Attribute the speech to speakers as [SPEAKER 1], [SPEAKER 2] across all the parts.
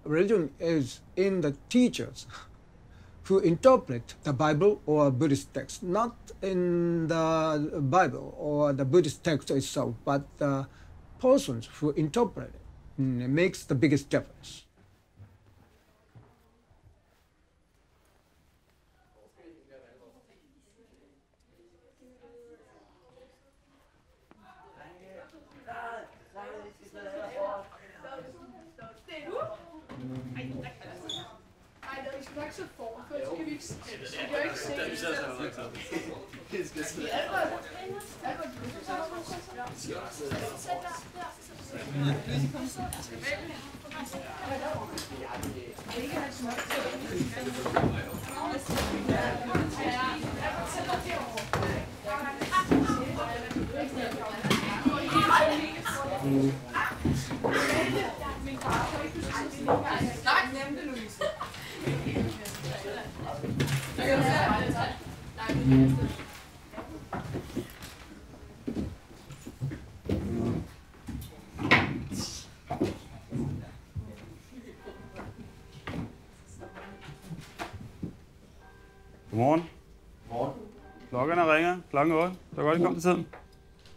[SPEAKER 1] Religion is in the teachers who interpret the Bible or Buddhist text, not in the Bible or the Buddhist text itself, but the persons who interpret it makes the biggest difference.
[SPEAKER 2] Godmorgen. Godmorgen. Klokkerne ringer. Klokken 8. Det er godt, I kom til tiden.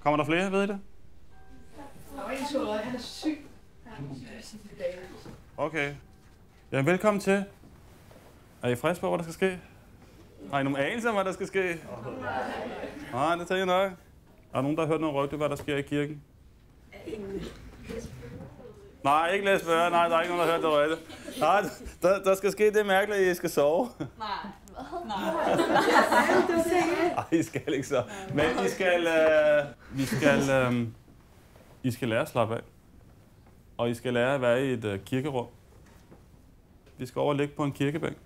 [SPEAKER 2] Kommer der flere, ved I det?
[SPEAKER 3] Han er syg.
[SPEAKER 2] Okay. Ja, velkommen til. Er I friske på, hvad der skal ske? Har I nogen anelse om, hvad der skal ske? Nej, det tænker jeg nok. Er der nogen, der har hørt noget rygte, hvad der sker i kirken? Nej, ikke læs bøger. Nej, der er ikke nogen, der har hørt det rygte. Nej, der skal ske det mærkeligt, at I skal sove.
[SPEAKER 3] Nej.
[SPEAKER 2] Nej, I skal ikke så. Men I skal lære at slappe af. Og I skal lære at være i et kirkerum. Vi skal over og ligge på en kirkebænk.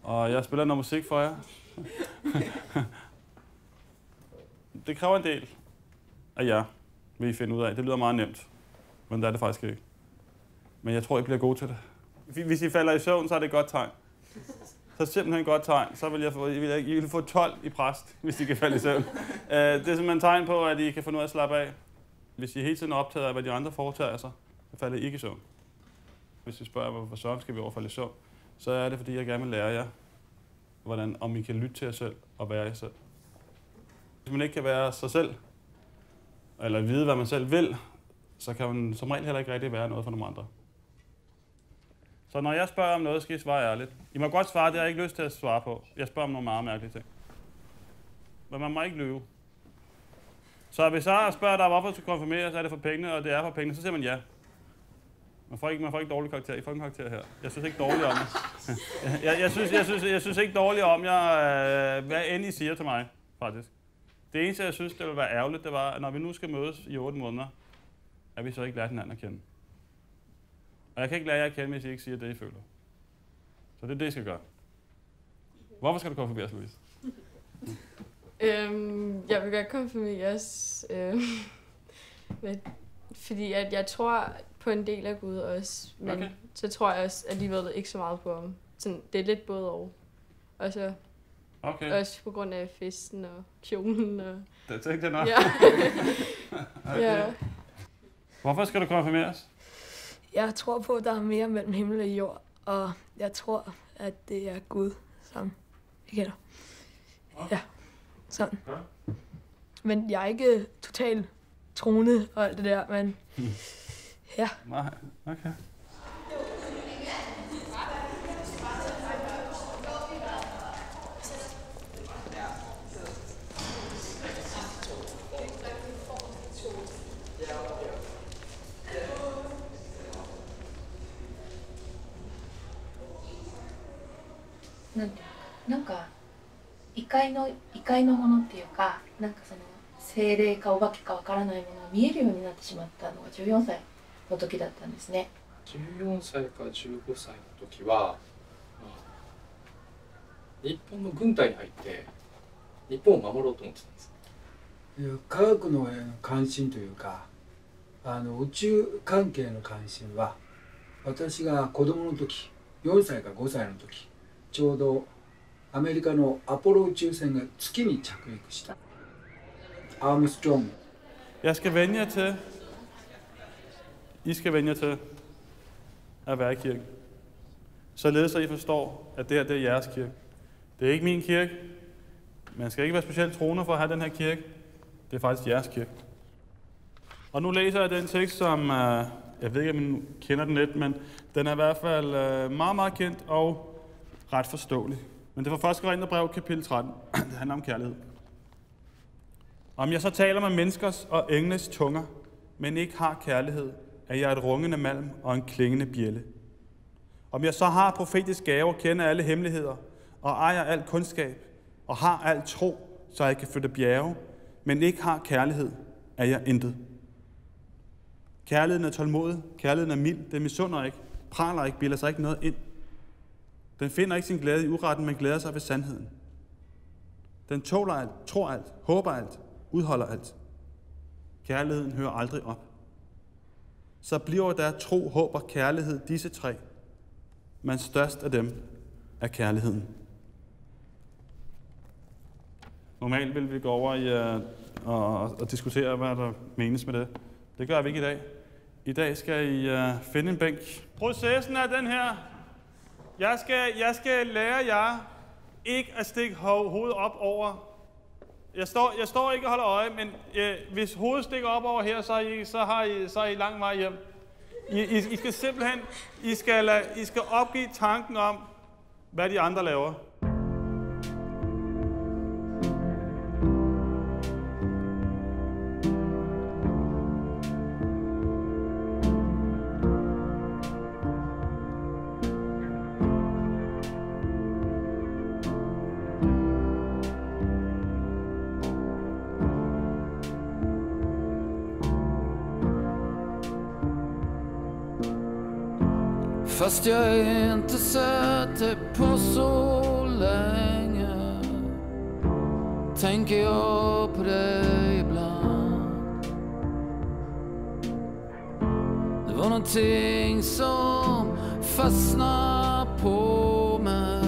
[SPEAKER 2] Og jeg spiller noget musik for jer. Det kræver en del af jer, vil I finde ud af. Det lyder meget nemt, men det er det faktisk ikke. Men jeg tror, I bliver gode til det. Hvis I falder i søvn, så er det et godt tegn. Så er det simpelthen et godt tegn. Så vil I vil få 12 i præst, hvis I kan falde i søvn. Det er simpelthen et tegn på, at I kan få noget at slappe af. Hvis I hele tiden er optaget af, hvad de andre foretager sig, så falder I ikke i søvn. Hvis I spørger, hvorfor så skal vi overfalde i søvn, så er det, fordi jeg gerne vil lære jer, om I kan lytte til jer selv og være jer selv. Hvis man ikke kan være sig selv, eller vide, hvad man selv vil, så kan man som regel heller ikke rigtig være noget for nogle andre. Så når jeg spørger om noget, skal I svare ærligt. I må godt svare, det har jeg ikke lyst til at svare på. Jeg spørger om nogle meget mærkelige ting. Men man må ikke lyve. Så hvis jeg spørger dig, hvorfor du skal konfirmere, så er det for pengene, og det er for pengene, så siger man ja. Man får ikke dårlig karakter. I får en karakter her. Jeg synes ikke dårligt om jer. Jeg synes ikke dårligt om jer, hvad end I siger til mig, faktisk. Det eneste, jeg synes, det ville være ærgerligt, det var, at når vi nu skal mødes i 8 måneder, at vi så ikke lærer hinanden at kende. Og jeg kan ikke lære jer at kende, hvis I ikke siger det, I føler. Så det er det, I skal gøre. Hvorfor skal du konfirmeres, Louise?
[SPEAKER 4] Jeg vil godt konfirmeres, fordi at jeg tror på en del af Gud også, men okay. Så tror jeg også alligevel ikke så meget på ham. Sådan, det er lidt både og så også på grund af festen og kjolen. Og
[SPEAKER 2] det tænkte jeg nok.
[SPEAKER 4] Ja.
[SPEAKER 2] Okay.
[SPEAKER 4] Ja.
[SPEAKER 2] Hvorfor skal du konfirmeres?
[SPEAKER 5] Jeg tror på, at der er mere mellem himmel og jord, og jeg tror, at det er Gud, som vi kender. Ja, sådan. Men jeg er ikke totalt troende og alt det der, men Ja.
[SPEAKER 2] Nej, okay.
[SPEAKER 3] なんか異界のものっていうか、なんかその精霊かお化けかわからないものが見えるようになってしまったのが14歳の時だったんですね。
[SPEAKER 6] 14歳から15歳の時は、日本の軍隊に入って日本を守ろうと思ってたんです。
[SPEAKER 7] 科学の関心というか、宇宙関係の関心は、私が子供の時、4歳か5歳の時、ちょうどアメリカのアポロ宇宙船が月に着陸した。Armstrong.
[SPEAKER 2] I skal vende jer til at være i kirken. Således at I forstår, at det her det er jeres kirke. Det er ikke min kirke. Man skal ikke være specielt troende for at have den her kirke. Det er faktisk jeres kirke. Og nu læser jeg den tekst, som jeg ved ikke, om I kender den lidt, men den er i hvert fald meget, meget kendt og ret forståelig. Men det er fra 1. Korintherbrev, kapitel 13. Det handler om kærlighed. Om jeg så taler med menneskers og engles tunger, men ikke har kærlighed, er jeg et rungende malm og en klingende bjælde. Om jeg så har profetisk gave, kender alle hemmeligheder og ejer al kundskab og har al tro, så jeg kan flytte bjerge, men ikke har kærlighed, er jeg intet. Kærligheden er tålmodig, kærligheden er mild, den misunder ikke, praler ikke, bilder sig ikke noget ind. Den finder ikke sin glæde i uretten, men glæder sig ved sandheden. Den tåler alt, tror alt, håber alt, udholder alt. Kærligheden hører aldrig op. Så bliver der tro, håb og kærlighed disse tre, men størst af dem er kærligheden. Normalt vil vi gå over i og diskutere, hvad der menes med det. Det gør vi ikke i dag. I dag skal I finde en bænk. Processen er den her. Jeg skal lære jer ikke at stikke hovedet op over. Jeg står ikke og holder øje, men hvis hovedet stikker op over her, så er I lang vej hjem. I skal simpelthen I skal opgive tanken om, hvad de andre laver.
[SPEAKER 8] Fast jag inte sett dig på så länge, tänker jag på dig ibland. Det var någonting som fastnade på mig,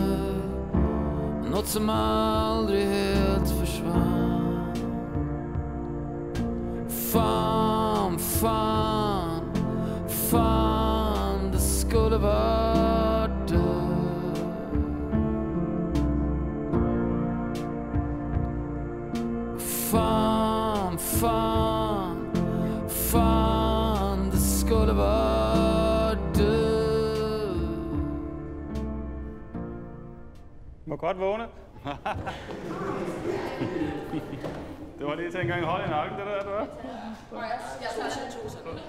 [SPEAKER 8] något som aldrig helt försvann. Fan, det skulle varit död. Fan, det skulle varit död.
[SPEAKER 2] Må godt vågne. Det var lige til en gang hold i nakken, det der, du var.
[SPEAKER 3] Jeg tager sådan 2 sekunder.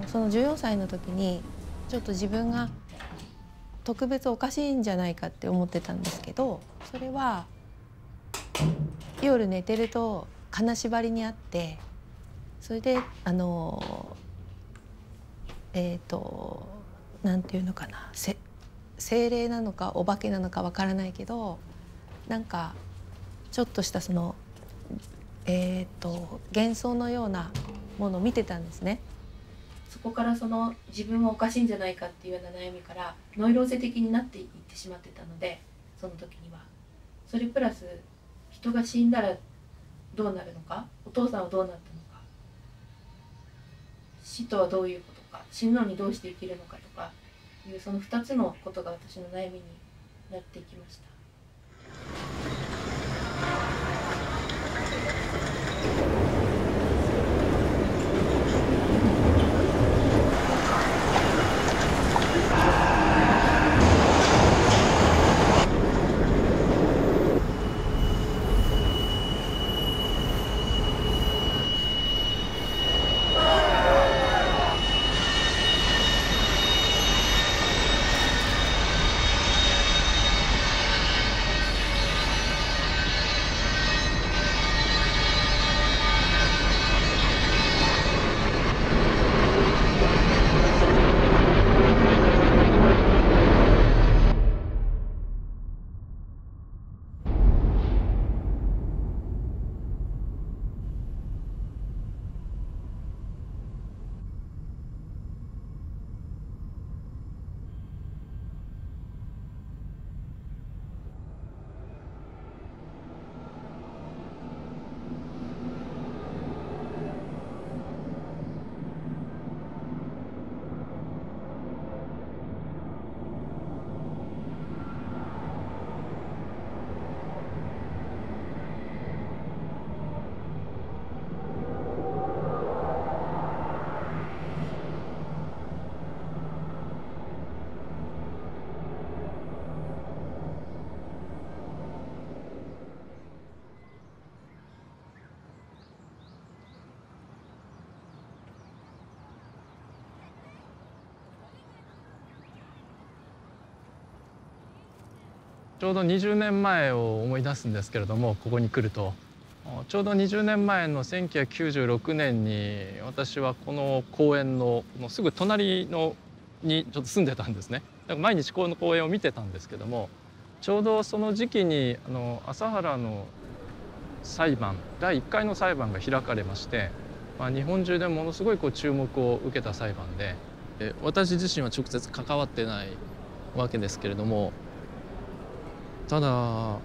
[SPEAKER 9] その14歳の時にちょっと自分が特別おかしいんじゃないかって思ってたんですけど、それは夜寝てると金縛りにあって、それでなんていうのかな、精霊なのかお化けなのかわからないけど、なんかちょっとしたその幻想のようなものを見てたんですね。
[SPEAKER 3] そこからその自分はおかしいんじゃないかっていうような悩みからノイローゼ的になっていってしまってたので、その時にはそれプラス人が死んだらどうなるのか、お父さんはどうなったのか、死とはどういうことか、死ぬのにどうして生きるのかとかいうその2つのことが私の悩みになっていきました。
[SPEAKER 10] ちょうど20年前を思い出すんですけれども、ここに来るとちょうど20年前の1996年に私はこの公園のすぐ隣にちょっと住んでたんですね。だから毎日この公園を見てたんですけども、ちょうどその時期に麻原の裁判第1回の裁判が開かれまして、日本中でものすごい注目を受けた裁判で、私自身は直接関わってないわけですけれども、ただ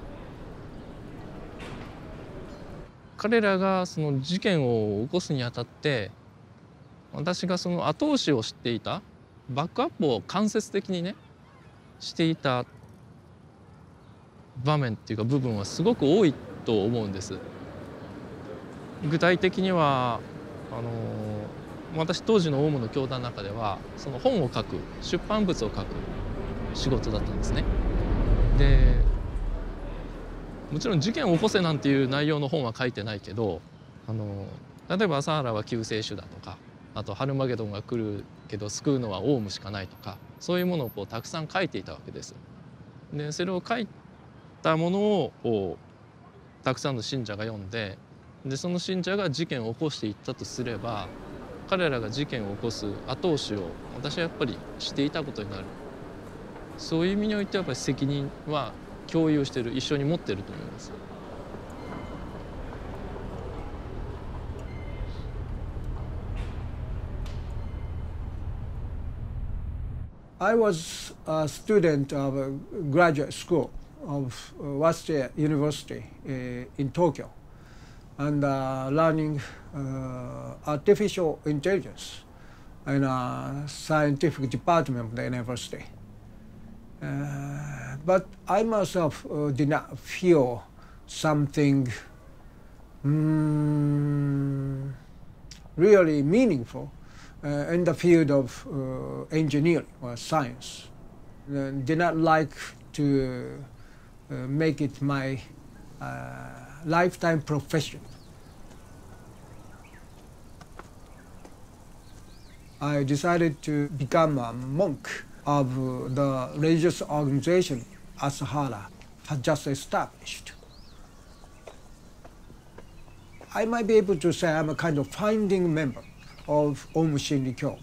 [SPEAKER 10] 彼らがその事件を起こすにあたって私がその後押しをしていた、バックアップを間接的にねしていた場面っていうか部分はすごく多いと思うんです。具体的には私当時のオウムの教団の中ではその本を書く、出版物を書く仕事だったんですね。でもちろん事件を起こせなんていう内容の本は書いてないけど、例えば麻原は救世主だとか、あとハルマゲドンが来るけど救うのはオウムしかないとか、そういうものをたくさん書いていたわけです。でそれを書いたものをたくさんの信者が読んで、その信者が事件を起こしていったとすれば、彼らが事件を起こす後押しを私はやっぱりしていたことになる。そういう意味においてやっぱり責任は共有している、一緒に持っていると思います。
[SPEAKER 1] I was a student of a graduate school of Waseda University in Tokyo, and learning artificial intelligence in a scientific department of the university. But I myself did not feel something really meaningful in the field of engineering or science. Did not like to make it my lifetime profession. I decided to become a monk of the religious organization Asahara had just established. I might be able to say I'm a kind of founding member of Aum Shinrikyo.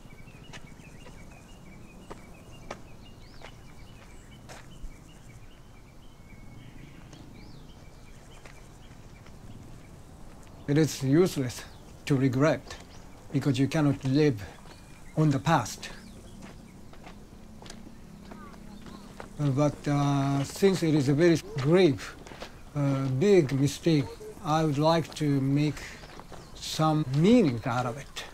[SPEAKER 1] it is useless to regret because you cannot live on the past. But since it is a very grave, big mistake, I would like to make some meaning out of it.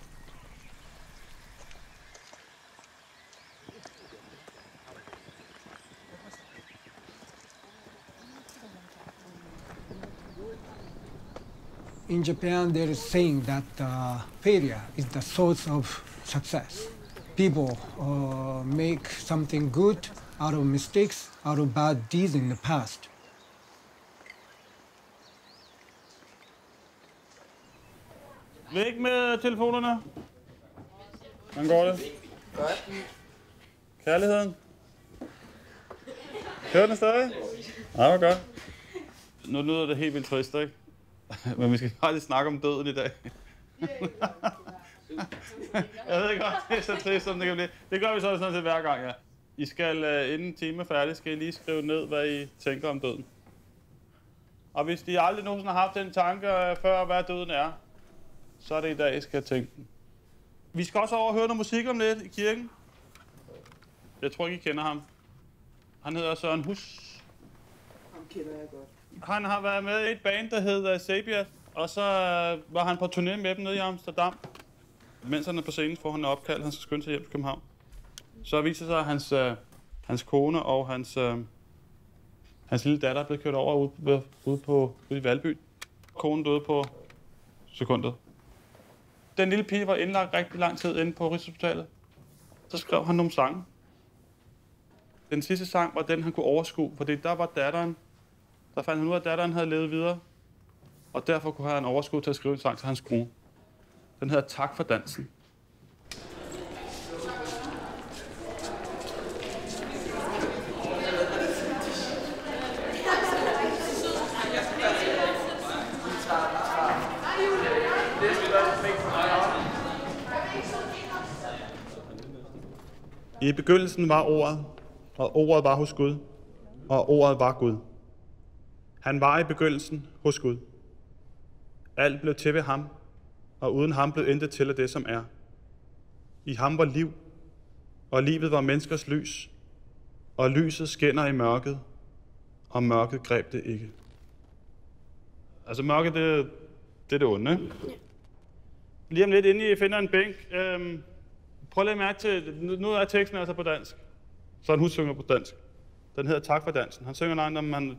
[SPEAKER 1] In Japan, there is saying that failure is the source of success. People make something good out of mistakes, out of bad deeds in the past.
[SPEAKER 2] Væk med telefonerne. Hvordan går det?
[SPEAKER 6] Godt.
[SPEAKER 2] Kærligheden? Kører den stadig? Ja, det var godt. Nu lyder det helt vildt trist, ikke? Men vi skal faktisk snakke om døden i dag. Jeg ved godt, det er så trist, som det kan blive. Det gør vi så sådan set hver gang, ja. I skal, inden en time er færdig, skal I lige skrive ned, hvad I tænker om døden. Og hvis I aldrig nogensinde har haft den tanke før, hvad døden er, så er det i dag, I skal tænke den. Vi skal også over og høre noget musik om lidt i kirken. Jeg tror ikke, I kender ham. Han hedder Søren Hus.
[SPEAKER 11] Ham kender jeg godt.
[SPEAKER 2] Han har været med i et band, der hedder Sabia, og så var han på turné med dem nede i Amsterdam. Mens han er på scenen, får han opkald, han skal skynde sig hjem til København. Så viser sig, at hans kone og hans lille datter er blevet kørt over ude i Valby. Konen døde på sekundet. Den lille pige var indlagt rigtig lang tid inde på Rigshospitalet. Så skrev han nogle sange. Den sidste sang var den, han kunne overskue, fordi der var datteren. Der fandt han ud af, at datteren havde levet videre. Og derfor kunne han overskue til at skrive en sang til hans kone. Den hedder Tak for dansen. I begyndelsen var ordet, og ordet var hos Gud, og ordet var Gud. Han var i begyndelsen hos Gud. Alt blev til ved ham, og uden ham blev intet til af det, som er. I ham var liv, og livet var menneskers lys, og lyset skinner i mørket, og mørket greb det ikke. Altså mørket, det er det onde, ikke? Lige om lidt, inden I finder en bænk, prøv lige at mærke til, nu er teksten altså på dansk. Så han synger på dansk. Den hedder Tak for dansen. Han synger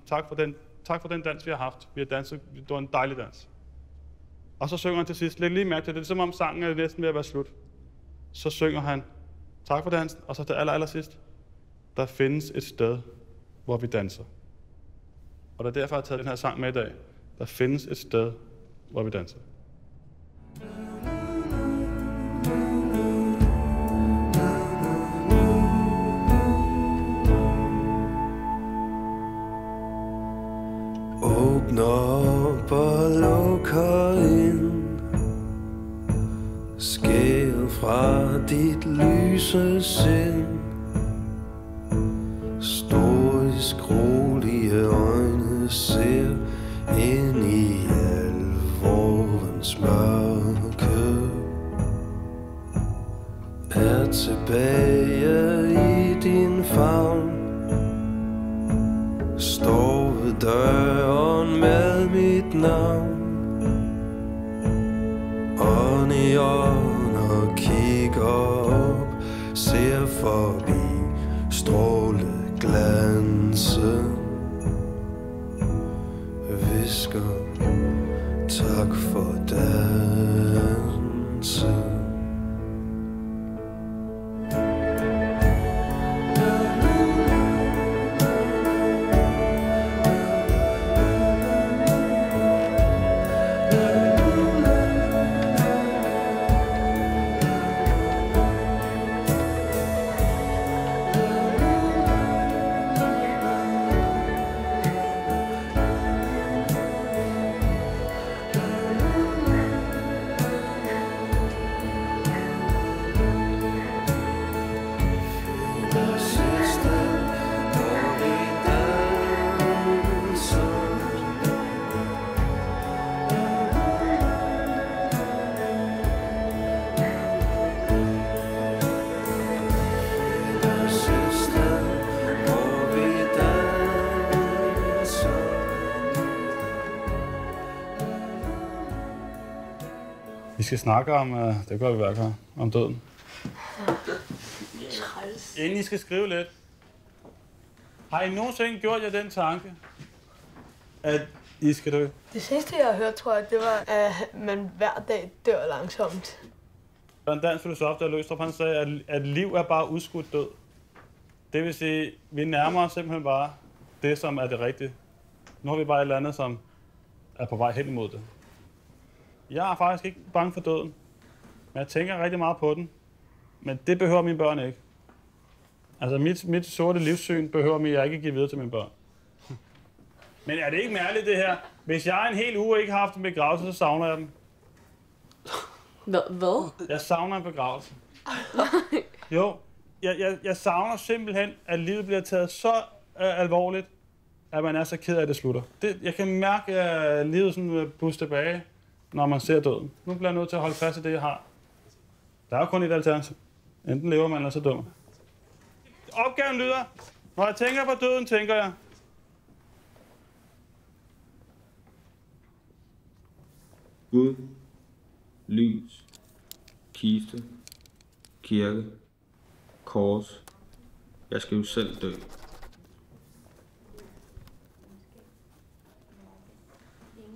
[SPEAKER 2] tak for den dans, vi har haft. Vi har danset, det var en dejlig dans. Og så synger han til sidst, læg lige mærke til det, er som om sangen er næsten ved at være slut. Så synger han tak for dansen, og så til allersidst, der findes et sted, hvor vi danser. Og det er derfor, jeg har taget den her sang med i dag. Der findes et sted, hvor vi danser.
[SPEAKER 8] Åbner op og lukker ind. Skær fra dit lyse sind. Stoisk rolige øjne ser ind i alvorens mørke. Er tilbage i din favn. Står ved døren med mit navn. Og i øjne kigger op, ser forbi stråleglansen. Visker tak for dansen.
[SPEAKER 2] Vi skal snakke om, det gør vi hver gang, om døden. Inden I skal skrive lidt. Har I nogensinde gjort jer den tanke, at I skal dø?
[SPEAKER 5] Det sidste, jeg har hørt, tror jeg, det var, at man hver dag dør langsomt.
[SPEAKER 2] Der er en dansk filosof, der Løgstrup, han sagde, at liv er bare udskudt død. Det vil sige, at vi nærmer os simpelthen bare det, som er det rigtige. Nu har vi bare et eller andet, som er på vej hen imod det. Jeg er faktisk ikke bange for døden, men jeg tænker rigtig meget på den. Men det behøver mine børn ikke. Altså mit sorte livssyn behøver jeg ikke give videre til mine børn. Men er det ikke mærkeligt det her? Hvis jeg en hel uge ikke har haft en begravelse, så savner jeg den.
[SPEAKER 4] Hvad?
[SPEAKER 2] Jeg savner en begravelse. Jo, jeg savner simpelthen, at livet bliver taget så alvorligt, at man er så ked af, at det slutter. Jeg kan mærke, at livet sådan puster tilbage, når man ser døden. Nu bliver jeg nødt til at holde fast i det, jeg har. Der er jo kun et alternativ. Enten lever man, eller så dør man. Opgaven lyder, når jeg tænker på døden, tænker jeg.
[SPEAKER 12] Gud, lys, kiste, kirke, kors. Jeg skal jo selv dø.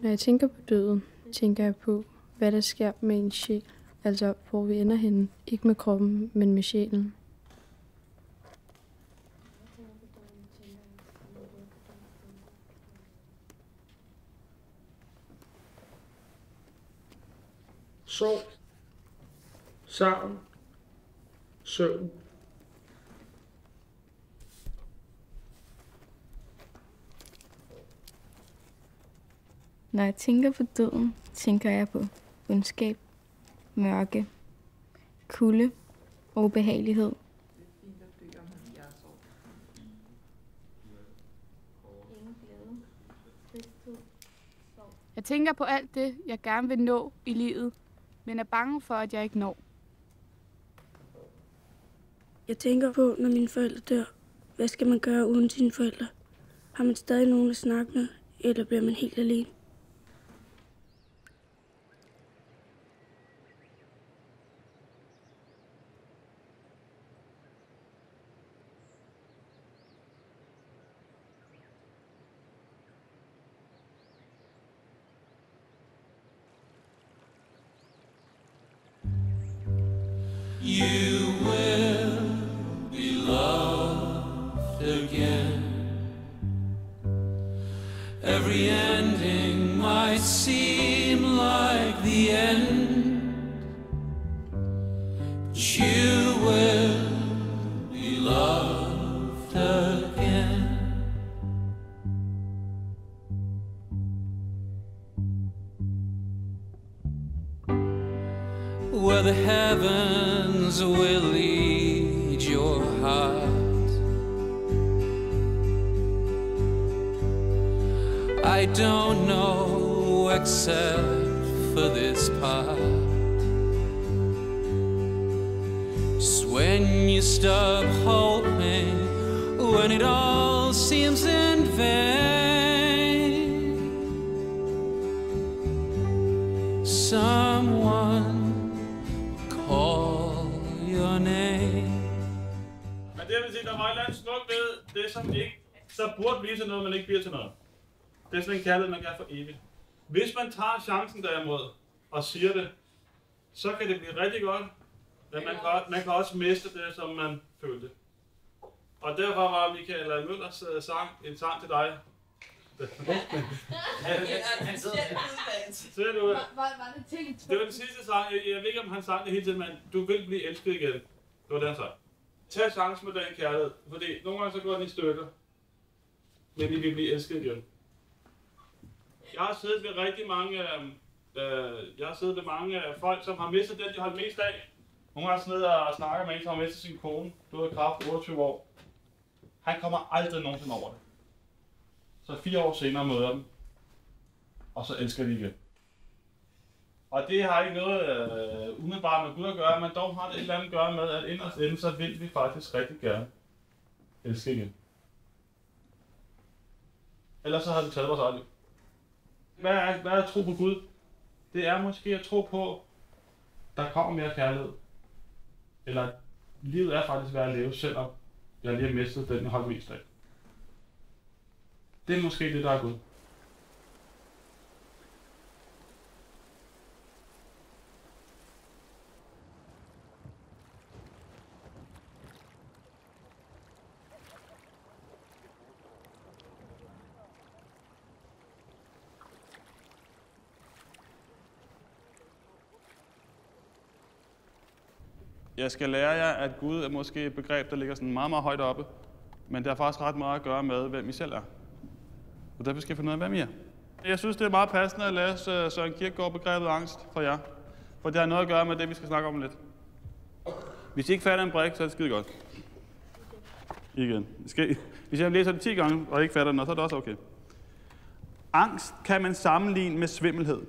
[SPEAKER 4] Når jeg tænker på døden, tænker jeg på, hvad der sker med en sjæl. Altså, hvor vi ender henne. Ikke med kroppen, men med sjælen.
[SPEAKER 12] Sorg, savn, søvn.
[SPEAKER 13] Når jeg tænker på døden, tænker jeg på ondskab, mørke, kulde og ubehagelighed.
[SPEAKER 14] Jeg tænker på alt det, jeg gerne vil nå i livet, men er bange for, at jeg ikke når.
[SPEAKER 15] Jeg tænker på, når mine forældre dør. Hvad skal man gøre uden sine forældre? Har man stadig nogen at snakke med, eller bliver man helt alene?
[SPEAKER 8] You will be loved again. Every ending might seem like the end, but you will be loved again. Where the heavens will lead your heart, I don't know except for this part. Just when you stop hoping, when it all seems in vain, someone call your name.
[SPEAKER 2] Men det vil sige, der var et eller andet smukt ved det, som ikke så burde blive til noget, men ikke bliver til noget. Det er sådan en kærlighed, man kan for evigt. Hvis man tager chancen derimod og siger det, så kan det blive rigtig godt. Men man kan også miste det, som man følte. Og derfor var Michael Møllers sang en sang til dig. Ser du?
[SPEAKER 14] Var det tænkt?
[SPEAKER 2] Det var den sidste sang. Jeg ved ikke, om han sang det hele tiden, men du vil blive elsket igen. Det var den sang. Tag chancen med den kærlighed, fordi nogle gange så går den i stykker. Men I vil blive elsket igen. Jeg har siddet ved rigtig mange, folk, som har mistet den, de holdt mest af. Nogle gange sidder og snakker med en, som har mistet sin kone. Du har kræft 28 år. Han kommer aldrig nogensinde over det. Så 4 år senere møder dem. Og så elsker de igen. Og det har ikke noget umiddelbart med Gud at gøre, men dog har det et eller andet at gøre med, at inderst inde, så vil vi faktisk rigtig gerne elske igen. Ellers så har vi taget vores eget liv. Hvad er at tro på Gud? Det er måske at tro på, der kommer mere kærlighed. Eller livet er faktisk værd at leve, selvom jeg lige har mistet den, jeg holdt mest af. Det er måske det, der er Gud. Jeg skal lære jer, at Gud er måske et begreb, der ligger sådan meget, meget højt oppe. Men det har faktisk ret meget at gøre med, hvem I selv er. Og derfor skal jeg finde ud af, hvem I er. Jeg synes, det er meget passende at læse Søren Kierkegaard begrebet angst for jer. For det har noget at gøre med det, vi skal snakke om lidt. Hvis I ikke fatter en brik, så er det skide godt. Igen. Hvis jeg læser det 10 gange, og ikke fatter den, så er det også okay. Angst kan man sammenligne med svimmelhed.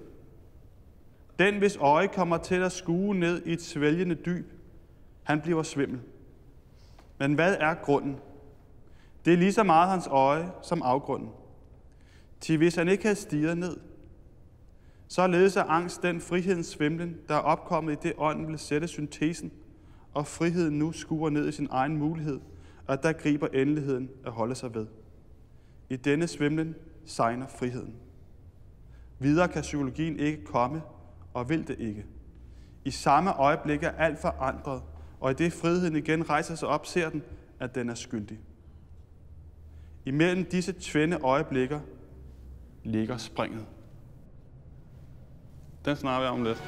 [SPEAKER 2] Den, hvis øje kommer til at skue ned i et svælgende dyb, han bliver svimmel. Men hvad er grunden? Det er lige så meget hans øje som afgrunden. Til hvis han ikke havde stirret ned, således er angst den frihedens svimlen, der er opkommet i det ånden vil sætte syntesen, og friheden nu skuer ned i sin egen mulighed, og der griber endeligheden at holde sig ved. I denne svimlen segner friheden. Videre kan psykologien ikke komme, og vil det ikke. I samme øjeblik er alt forandret, og i det friheden igen rejser sig op, ser den, at den er skyldig. Imellem disse tvende øjeblikker ligger springet. Den snakker vi om lidt.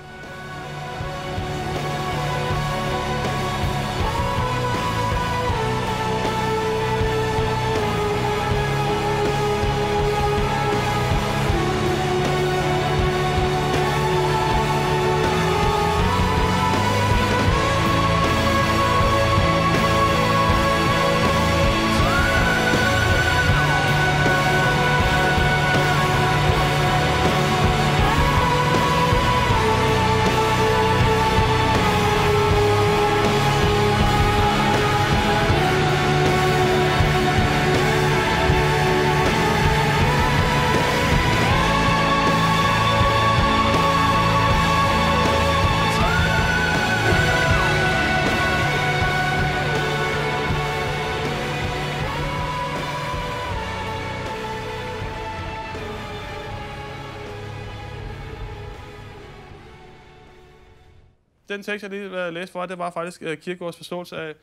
[SPEAKER 2] Den tekst, jeg lige læste for, det var faktisk Kierkegaards forståelse af,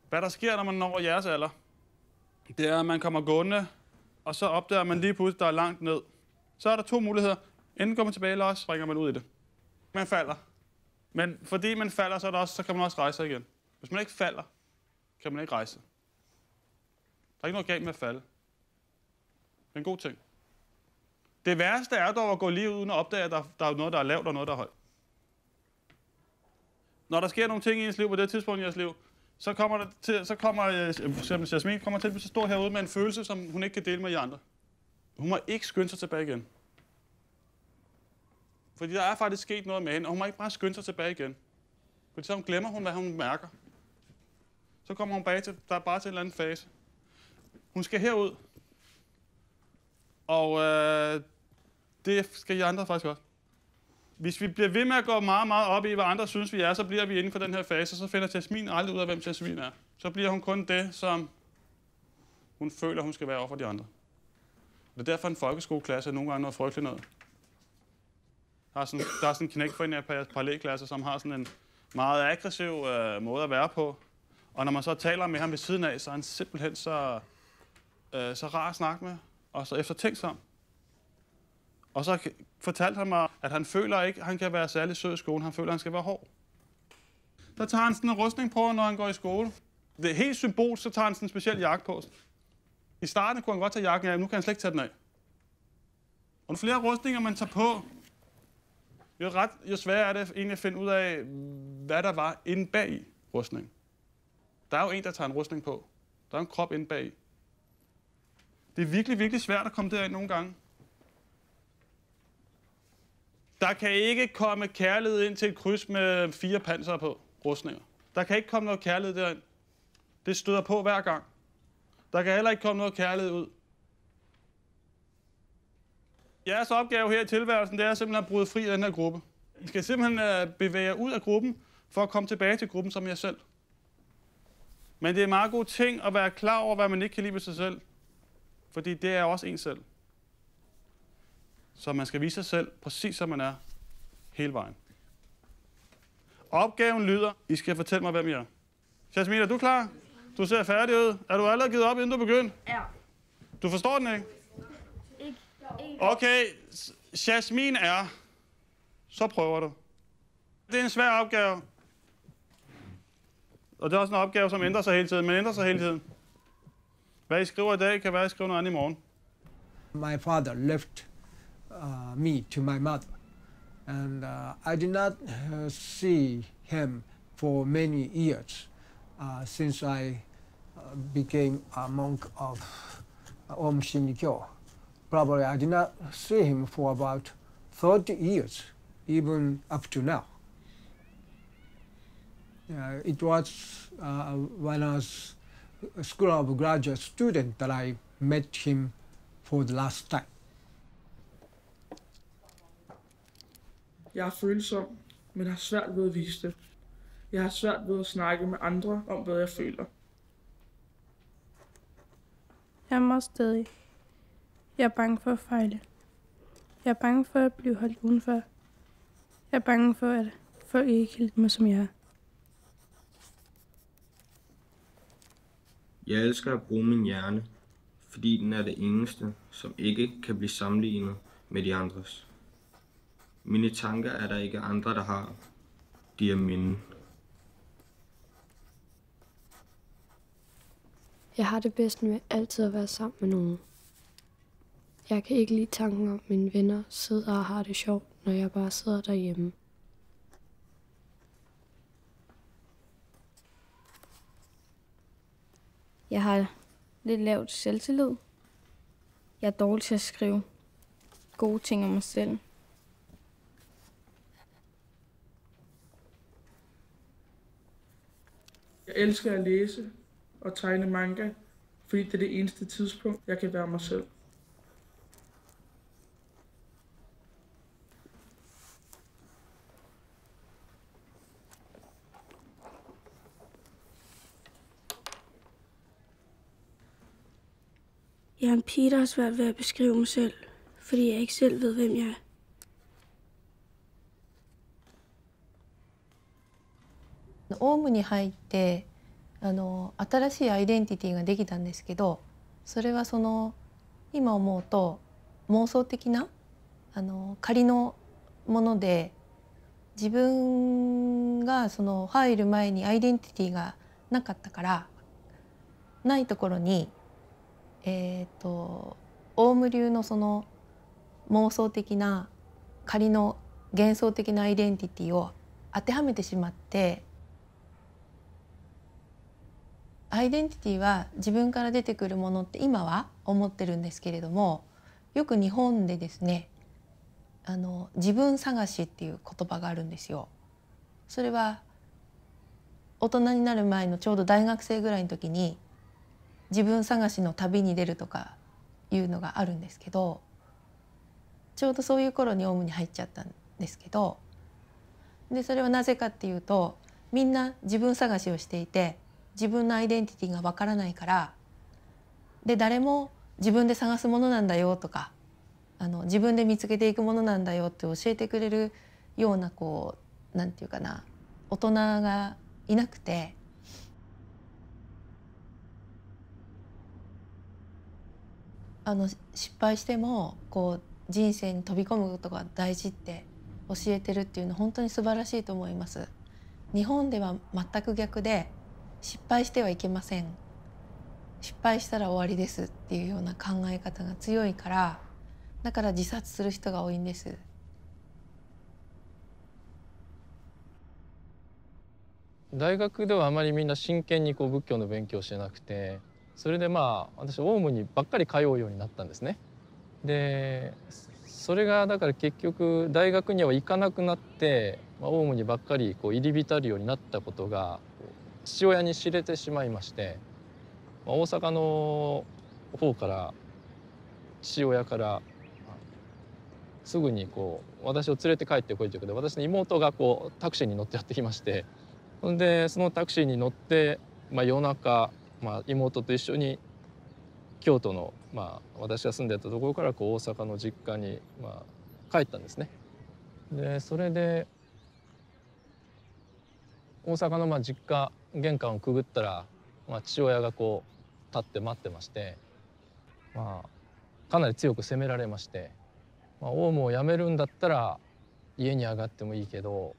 [SPEAKER 2] hvad der sker, når man når jeres alder. Det er, at man kommer gående, og så opdager man lige pludselig, der er langt ned. Så er der 2 muligheder. Enten går man tilbage, eller også springer man ud i det. Man falder. Men fordi man falder, så kan man også rejse sig igen. Hvis man ikke falder, kan man ikke rejse. Der er ikke noget galt med at falde. Det er en god ting. Det værste er dog at gå lige ud uden at opdage, at der er noget, der er lavt og noget, der er højt. Når der sker nogle ting i ens liv på det tidspunkt i jeres liv, så kommer Jasmin til at stå herude med en følelse, som hun ikke kan dele med jer andre. Hun må ikke skynde sig tilbage igen. Fordi der er faktisk sket noget med hende, og hun må ikke bare skynde sig tilbage igen. Fordi så glemmer hun, hvad hun mærker. Så kommer hun bare til en eller anden fase. Hun skal herud. Og det skal I andre faktisk også. Hvis vi bliver ved med at gå meget, meget op i, hvad andre synes, vi er, så bliver vi inden for den her fase, så finder Jasmin aldrig ud af, hvem Jasmin er. Så bliver hun kun det, som hun føler, hun skal være over for de andre. Det er derfor, en folkeskoleklasse er nogle gange noget frygteligt noget. Der er sådan en knæk for en af parallelklasser, som har sådan en meget aggressiv måde at være på. Og når man så taler med ham ved siden af, så er han simpelthen så rar at snakke med, og så eftertænksom. Og så fortalte han mig, at han føler ikke, at han kan være særlig sød i skolen. Han føler, at han skal være hård. Så tager han sådan en rustning på, når han går i skole. Det er helt symbol, så tager han sådan en speciel jakke på. I starten kunne han godt tage jakken af, nu kan han slet ikke tage den af. Og jo flere rustninger man tager på, jo sværere er det egentlig at finde ud af, hvad der var inde bag i rustningen. Der er jo en, der tager en rustning på. Der er en krop inde bag i. Det er virkelig, virkelig svært at komme derind nogle gange. Der kan ikke komme kærlighed ind til et kryds med 4 panser på rustninger. Der kan ikke komme noget kærlighed derind. Det støder på hver gang. Der kan heller ikke komme noget kærlighed ud. Jeres opgave her i tilværelsen, det er simpelthen at bryde fri af den her gruppe. I skal simpelthen bevæge jer ud af gruppen, for at komme tilbage til gruppen som jer selv. Men det er en meget god ting at være klar over, hvad man ikke kan lide ved sig selv. Fordi det er også en selv. Så man skal vise sig selv, præcis som man er, hele vejen. Opgaven lyder, I skal fortælle mig, hvem I er. Jasmin, er du klar? Du ser færdig ud. Er du allerede givet op, inden du begyndte?
[SPEAKER 15] Ja.
[SPEAKER 2] Du forstår den, ikke?
[SPEAKER 15] Ikke.
[SPEAKER 2] Okay, Jasmin er. Så prøver du. Det er en svær opgave. Og det er også en opgave, som ændrer sig hele tiden, men ændrer sig hele tiden. Hvad I skriver i dag, kan være, I skriver noget andet i morgen.
[SPEAKER 1] My father left me to my mother, and I did not see him for many years since I became a monk of Om Shinrikyo. Probably I did not see him for about 30 years, even up to now. It was when I was a School of Graduate student that I met him for the last time.
[SPEAKER 12] Jeg er følsom, men har svært ved at vise det. Jeg har svært ved at snakke med andre om, hvad jeg føler.
[SPEAKER 15] Jeg er meget stadig. Jeg er bange for at fejle. Jeg er bange for at blive holdt udenfor. Jeg er bange for, at folk ikke kan lide mig, som jeg er.
[SPEAKER 16] Jeg elsker at bruge min hjerne, fordi den er det eneste, som ikke kan blive sammenlignet med de andres. Mine tanker er der ikke andre, der har. De er mine.
[SPEAKER 17] Jeg har det bedst med altid at være sammen med nogen. Jeg kan ikke lide tanken om, at mine venner sidder og har det sjovt, når jeg bare sidder derhjemme.
[SPEAKER 13] Jeg har lidt lavt selvtillid. Jeg er dårlig til at skrive gode ting om mig selv.
[SPEAKER 12] Jeg elsker at læse og tegne manga, fordi det er det eneste tidspunkt, jeg kan være mig selv.
[SPEAKER 15] Jeg er en pige, der har svært ved at beskrive mig selv, fordi jeg ikke selv ved, hvem jeg er.
[SPEAKER 9] オウムに入って新しいアイデンティティができたんですけど、それは今思うと妄想的な仮のもので、自分が入る前にアイデンティティがなかったから、ないところにオウム流の妄想的な仮の幻想的なアイデンティティを当てはめてしまって、アイデンティティは自分から出てくるものって今は思ってるんですけれども、よく日本でですね、自分探しっていう言葉があるんですよ。それは大人になる前のちょうど大学生ぐらいの時に自分探しの旅に出るとかいうのがあるんですけど、ちょうどそういう頃にオウムに入っちゃったんですけど、でそれはなぜかっていうと、みんな自分探しをしていて、自分のアイデンティティがわからないから、で誰も自分で探すものなんだよとか、自分で見つけていくものなんだよって教えてくれるようななんていうかな、大人がいなくて、失敗しても人生に飛び込むことが大事って教えてるっていうのは本当に素晴らしいと思います。日本では全く逆で、失敗してはいけません、失敗したら終わりですっていうような考え方が強いから、だから自殺する人が多いんです。
[SPEAKER 10] 大学ではあまりみんな真剣に仏教の勉強をしてなくて、それで私オウムにばっかり通うようになったんですね。でそれがだから結局大学には行かなくなって、オウムにばっかり入り浸るようになったことが父親に知れてしまいまして、大阪の方から父親からすぐにこう私を連れて帰ってこいということで、私の妹がこうタクシーに乗ってやってきまして、そんでそのタクシーに乗って、夜中、妹と一緒に京都の、私が住んでたところからこう大阪の実家に、帰ったんですね。でそれで大阪の実家玄関をくぐったら、父親がこう立って待ってまして、かなり強く責められまして、オウムを辞めるんだったら家に上がってもいいけど、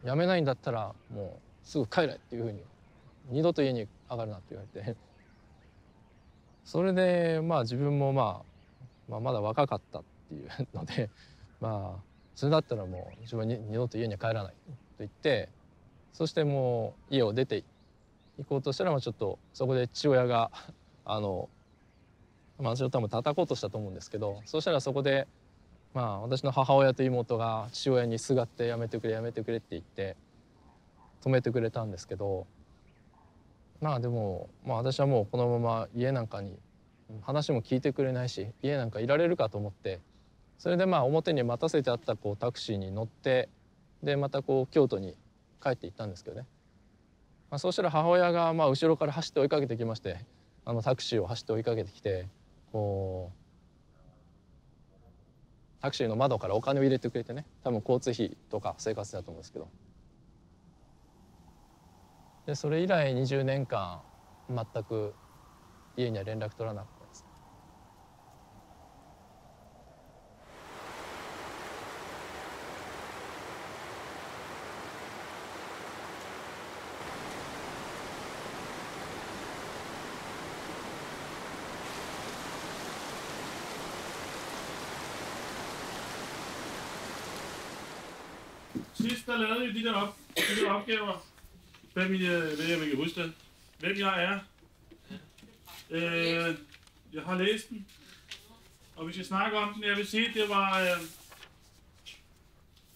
[SPEAKER 10] 辞めないんだったらもうすぐ帰れっていうふうに、二度と家に上がるなって言われて、それで自分もまだ若かったっていうので、それだったらもう自分は二度と家には帰らないと言って、そしてもう家を出て行こうとしたら、ちょっとそこで父親が私を多分叩こうとしたと思うんですけど、そうしたらそこで私の母親と妹が父親にすがってやめてくれやめてくれって言って止めてくれたんですけど、でも私はもうこのまま家なんかに話も聞いてくれないし、家なんかいられるかと思って、それで表に待たせてあったこうタクシーに乗って、でまたこう京都に帰って行ったんですけどね、そうしたら母親が後ろから走って追いかけてきまして、タクシーを走って追いかけてきて、こうタクシーの窓からお金を入れてくれてね、多分交通費とか生活だと思うんですけど、でそれ以来20年間全く家には連絡取らなかったです。
[SPEAKER 2] Sidst der lavede I de der opgaver. Hvem I ved, om I kan huske det? Hvem jeg er? Jeg har læst den, og vi skal snakke om den. Jeg vil sige, det var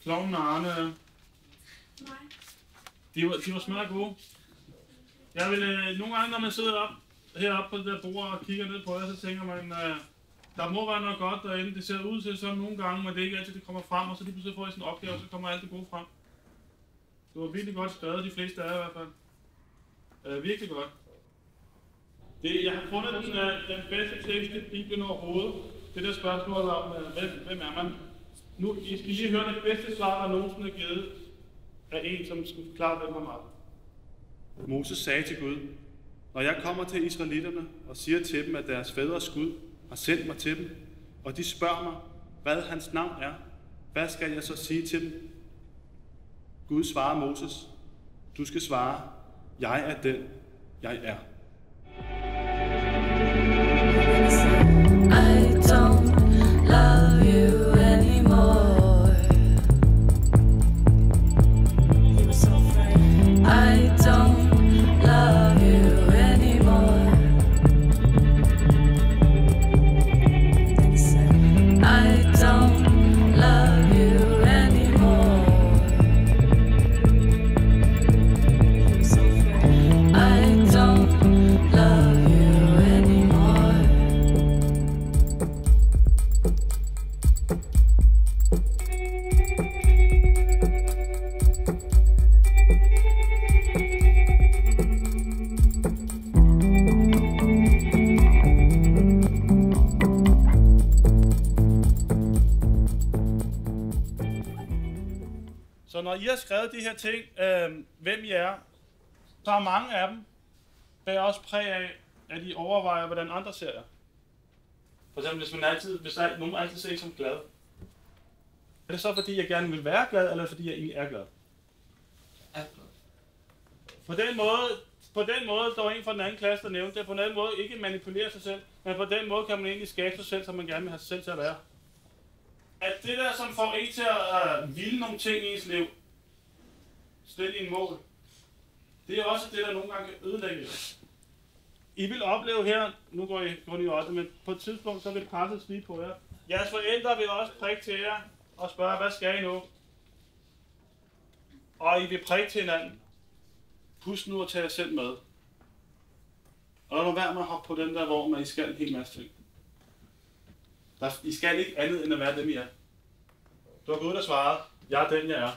[SPEAKER 2] Klovnen og Arne. De var smadret gode. Jeg vil nogle gange, når man sidder heroppe på det der bord og kigger ned på jer, så tænker man, der må være noget godt derinde. Det ser ud til sådan nogle gange, men det er ikke altid, det kommer frem, og så lige pludselig får I sådan en opgave, og så kommer alt det gode frem. Det var virkelig godt skrevet, de fleste af jer i hvert fald. Virkelig godt. Jeg har fundet den bedste tekst i Bibelen overhovedet. Det der spørgsmål om, hvem er man? Nu, I skal lige høre det bedste svar, der nogensinde er givet af en, som skulle forklare, hvem han var. Moses sagde til Gud, når jeg kommer til israelitterne og siger til dem, at deres fædres Gud har sendt mig til dem, og de spørger mig, hvad hans navn er, hvad skal jeg så sige til dem? Gud svarer Moses, du skal svare, jeg er den, jeg er.
[SPEAKER 18] I don't love you anymore. I don't love you anymore. I don't love you anymore. I don't love you anymore.
[SPEAKER 2] Så når I har skrevet de her ting, hvem I er, så er mange af dem bærer også præg af, at I overvejer, hvordan andre ser jer. For eksempel, hvis nogen altid ser I som glad. Er det så fordi, jeg gerne vil være glad, eller fordi jeg egentlig er glad? Er glad. På den måde, der var en fra den anden klasse, der nævnte det, på den måde ikke manipulere sig selv, men på den måde kan man egentlig skabe sig selv, som man gerne vil have sig selv til at være. At det der, som får en til at ville nogle ting i ens liv, stille en mål, det er også det, der nogle gange kan ødelægge jer. I vil opleve her, nu går I kun i også, men på et tidspunkt, så vil presset snige på jer. Jeres forældre vil også prikke til jer og spørge, hvad skal I nu? Og I vil prikke til hinanden. Husk nu at tage jer selv med. Og lad være med at hoppe på den der vogn, at I skal en hel masse ting. I skal ikke andet end at være dem, I er. Det var Gud, der svarede, jeg er den, jeg er.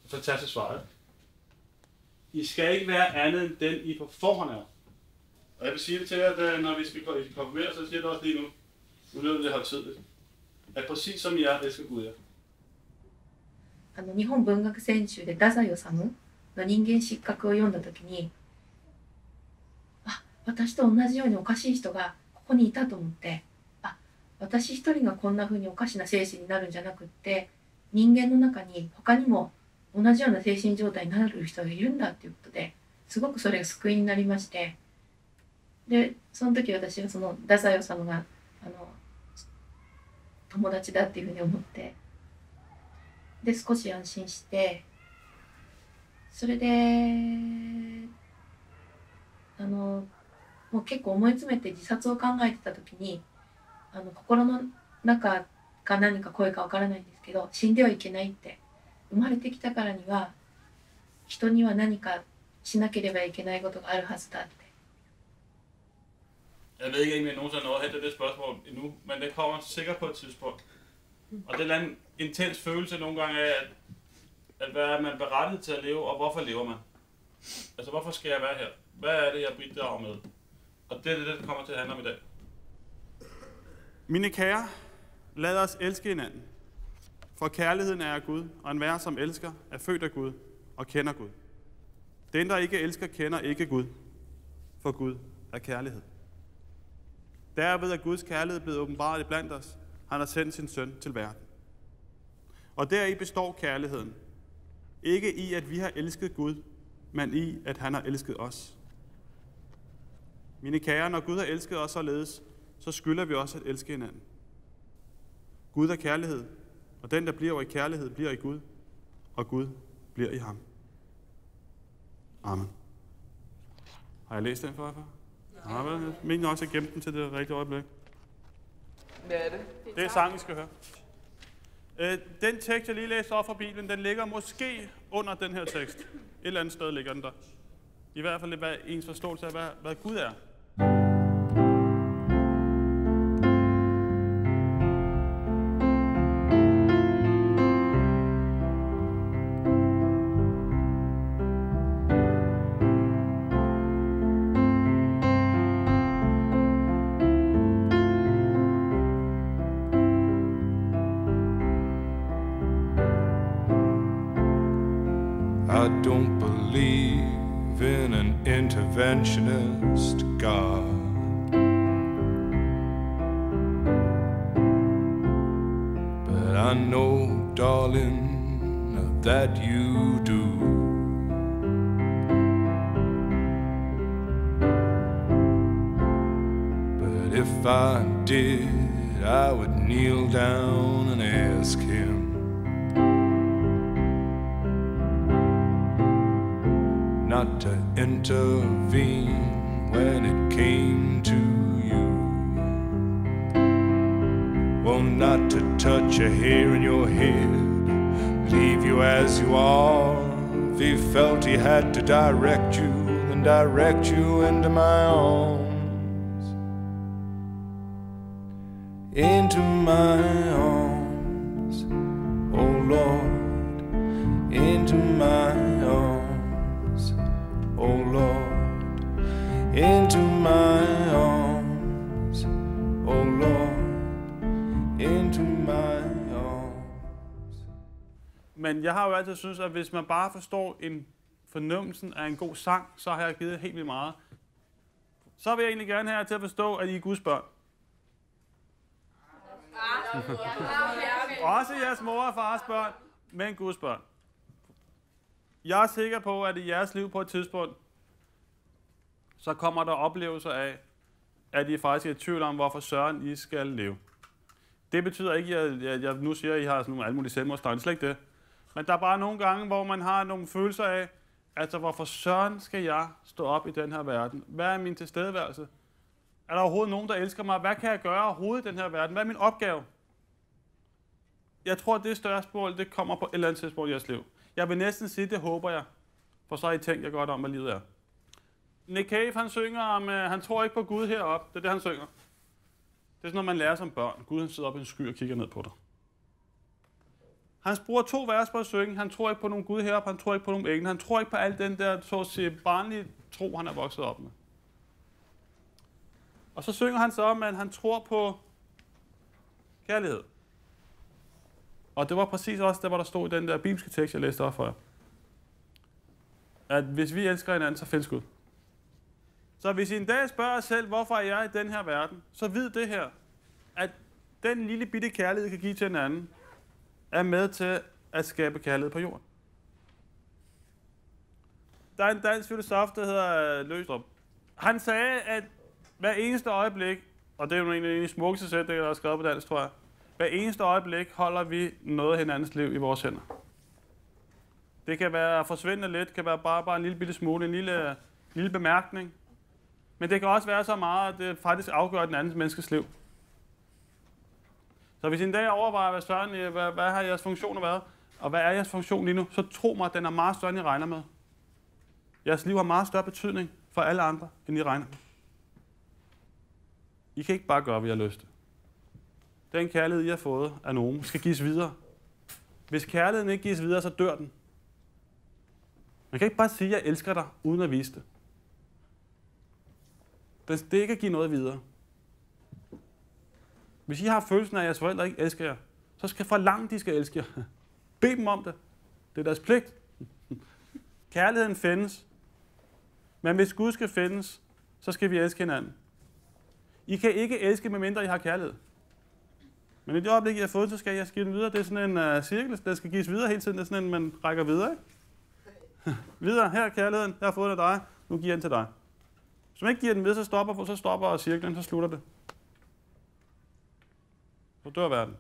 [SPEAKER 2] Fantastisk svar, ikke? I skal ikke være andet end den, I på forhånd er. Og jeg vil sige det til jer, at når vi skal konfirmere, så siger det også lige nu, nu løber det højtideligt, at præcis som I er, elsker Gud jer.
[SPEAKER 3] 日本文学全集で太宰治の人間失格を読んだ時に、あ、私と同じようにおかしい人がここにいたと思って、あ、私一人がこんな風におかしな精神になるんじゃなくって、人間の中に他にも同じような精神状態になる人がいるんだっていうことで、すごくそれが救いになりまして、でその時私はその太宰治が友達だっていうふうに思って、で少し安心して、それでもう結構思い詰めて自殺を考えてた時に、心の中か何か声かわからないんですけど、死んではいけないって、生まれてきたからには人には何かしなければいけないことがあるはずだって。
[SPEAKER 2] Jeg ved ikke, om jeg nogensinde har nået at hente det spørgsmål endnu, men det kommer sikkert på et tidspunkt. Og det er en intens følelse nogle gange af, at hvad er man berettiget til at leve, og hvorfor lever man? Altså, hvorfor skal jeg være her? Hvad er det, jeg bidrager med? Og det er det, der kommer til at handle om i dag. Mine kære, lad os elske hinanden. For kærligheden er af Gud, og enhver, som elsker, er født af Gud og kender Gud. Den, der ikke elsker, kender ikke Gud, for Gud er kærlighed. Derved er Guds kærlighed blevet åbenbaret blandt os. Han har sendt sin søn til verden. Og deri består kærligheden. Ikke i, at vi har elsket Gud, men i, at han har elsket os. Mine kære, når Gud har elsket os således, så skylder vi også at elske hinanden. Gud er kærlighed, og den, der bliver i kærlighed, bliver i Gud, og Gud bliver i ham. Amen. Har jeg læst den for jer? Ja, jeg mener også, at jeg gemte den til det rigtige øjeblik.
[SPEAKER 11] Hvad er det?
[SPEAKER 2] Det er sang, vi skal høre. Den tekst, jeg lige læste op fra Bibelen, den ligger måske under den her tekst. Et eller andet sted ligger den der. I hvert fald hvad ens forståelse af, hvad Gud er.
[SPEAKER 19] I don't believe in an interventionist God. But I know, darling, that you do. But if I did, I would kneel down and ask him not to intervene when it came to you. Well, not to touch a hair in your head, leave you as you are. If he felt he had to direct you, then direct you into my arms. Into my arms, oh Lord, into my arms. Oh Lord, into my arms. Oh Lord, into my arms.
[SPEAKER 2] Men jeg har jo altid synes, at hvis man bare forstår en fornemmelsen af en god sang, så har jeg givet helt vildt meget. Så vil jeg egentlig gerne have til at forstå, at I er Guds børn. Også jeres mor og fars børn, men Guds børn. Jeg er sikker på, at i jeres liv på et tidspunkt, så kommer der oplevelser af, at I faktisk er i tvivl om, hvorfor søren I skal leve. Det betyder ikke, at jeg nu siger, at I har sådan nogle alle mulige selvmordstanker. Det er slet ikke det. Men der er bare nogle gange, hvor man har nogle følelser af, altså hvorfor søren skal jeg stå op i den her verden? Hvad er min tilstedeværelse? Er der overhovedet nogen, der elsker mig? Hvad kan jeg gøre overhovedet i den her verden? Hvad er min opgave? Jeg tror, at det spørgsmål, det kommer på et eller andet tidspunkt i jeres liv. Jeg vil næsten sige, det håber jeg, for så har I tænkt jer godt om, hvad livet er. Nick Cave, han synger om, han tror ikke på Gud heroppe. Det er det, han synger. Det er sådan noget, man lærer som børn. Gud, han sidder op i en sky og kigger ned på dig. Han bruger 2 vers på at synge. Han tror ikke på nogen Gud heroppe, han tror ikke på nogen engle. Han tror ikke på alt den der, så at sige, barnlige tro, han er vokset op med. Og så synger han så om, at han tror på kærlighed. Og det var præcis også det, hvor der stod i den der bibelske tekst, jeg læste op for jer. At hvis vi elsker hinanden, så findes Gud. Så hvis I en dag spørger jer selv, hvorfor er jeg i den her verden, så vid det her, at den lille bitte kærlighed, I kan give til en anden, er med til at skabe kærlighed på jorden. Der er en dansk filosof, der hedder Løgstrup. Han sagde, at hver eneste øjeblik, og det er jo en af de smukkeste sætninger, der er skrevet på dansk, tror jeg, hver eneste øjeblik holder vi noget af hinandens liv i vores hænder. Det kan være forsvindende lidt, det kan være bare en lille bitte smule, en lille bemærkning. Men det kan også være så meget, at det faktisk afgør den andens menneskes liv. Så hvis I en dag overvejer, hvad har jeres funktioner været, og hvad er jeres funktion lige nu, så tro mig, at den er meget større, end I regner med. Jeres liv har meget større betydning for alle andre, end I regner med. I kan ikke bare gøre, hvad I har lyst til. Den kærlighed, I har fået af nogen, skal gives videre. Hvis kærligheden ikke gives videre, så dør den. Man kan ikke bare sige, at jeg elsker dig, uden at vise det. Det er ikke at give noget videre. Hvis I har følelsen af, at jeres forældre ikke elsker jer, så skal forlange, de skal elske jer. Bed dem om det. Det er deres pligt. Kærligheden findes. Men hvis Gud skal findes, så skal vi elske hinanden. I kan ikke elske, medmindre I har kærlighed. Men i det øjeblik, I har fået, så skal jeg give den videre. Det er sådan en cirkel, der skal gives videre hele tiden. Det er sådan en, man rækker videre, ikke? Videre, her er kærligheden, jeg har fået den af dig, nu giver jeg den til dig. Hvis man ikke giver den videre, så stopper cirklen, så slutter det. Så dør verden.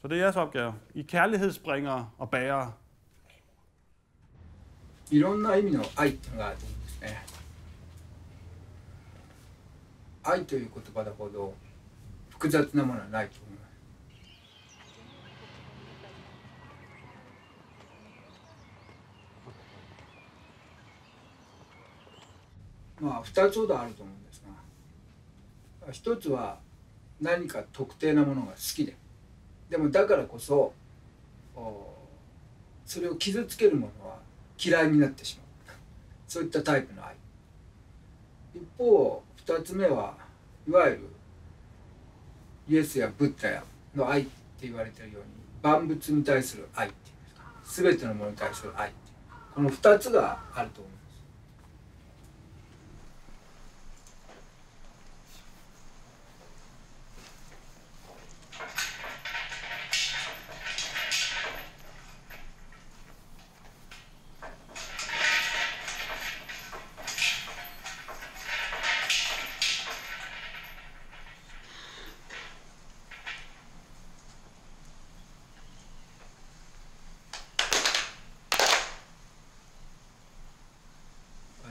[SPEAKER 2] Så det er jeres opgave. I kærlighedsbringere og bærere.
[SPEAKER 7] いろんな意味の愛っていうのがあると思うんですね。愛という言葉ほど複雑なものはないと思います。まあ2つほどあると思うんですが、一つは何か特定なものが好きでもだからこそそれを傷つけるものは嫌いになってしまう、そういったタイプの愛。一方2つ目はいわゆるイエスやブッダやの愛って言われているように万物に対する愛っていうんですか、全てのものに対する愛っていう、この2つがあると思います。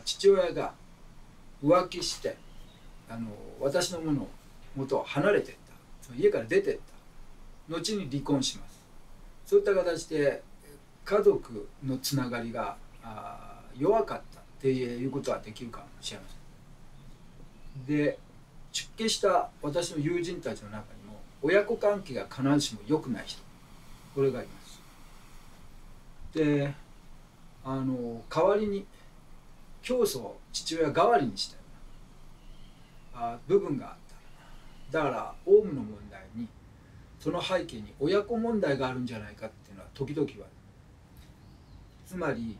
[SPEAKER 7] 父親が浮気して私の元を離れていった、家から出ていった後に離婚します。そういった形で家族のつながりが弱かったっていうことはできるかもしれません。で出家した私の友人たちの中にも親子関係が必ずしも良くない人、これがいます。で代わりに教祖を父親代わりにしたような部分があった。だからオウムの問題にその背景に親子問題があるんじゃないかっていうのは時々言われる。つまり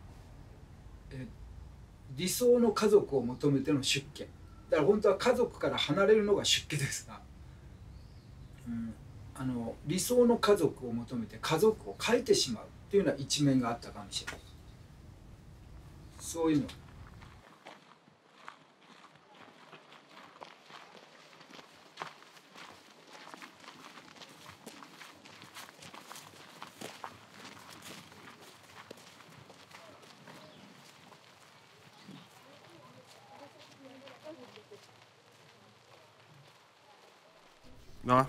[SPEAKER 7] 理想の家族を求めての出家だから本当は家族から離れるのが出家ですが、理想の家族を求めて家族を変えてしまうっていうような一面があったかもしれない。そういうの
[SPEAKER 2] Nå,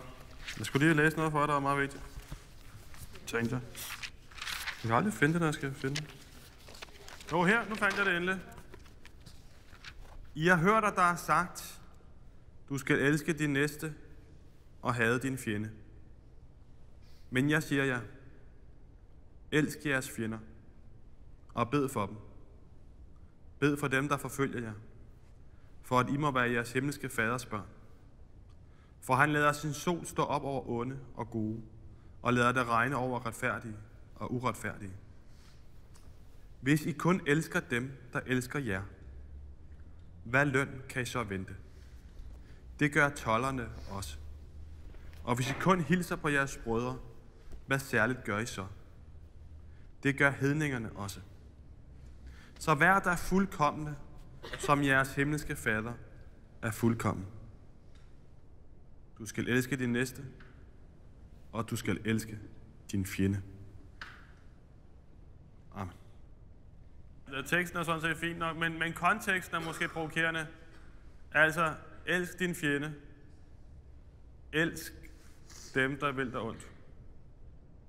[SPEAKER 2] jeg skulle lige læse noget for dig, der er meget vigtigt. Tænkte jeg. Jeg kan aldrig finde det, når jeg skal finde det. Jo, her, nu fandt jeg det endelig. I har hørt, at der er sagt, du skal elske din næste og hade din fjende. Men jeg siger jer, elsk jeres fjender, og bed for dem. Bed for dem, der forfølger jer, for at I må være jeres himmelske faders børn. For han lader sin sol stå op over onde og gode, og lader det regne over retfærdige og uretfærdige. Hvis I kun elsker dem, der elsker jer, hvad løn kan I så vente? Det gør tolderne også. Og hvis I kun hilser på jeres brødre, hvad særligt gør I så? Det gør hedningerne også. Så vær der fuldkomne, som jeres himmelske fader er fuldkommen. Du skal elske din næste, og du skal elske din fjende. Amen. Teksten er sådan set fint nok, men konteksten er måske provokerende. Altså, elsk din fjende. Elsk dem, der vil dig ondt.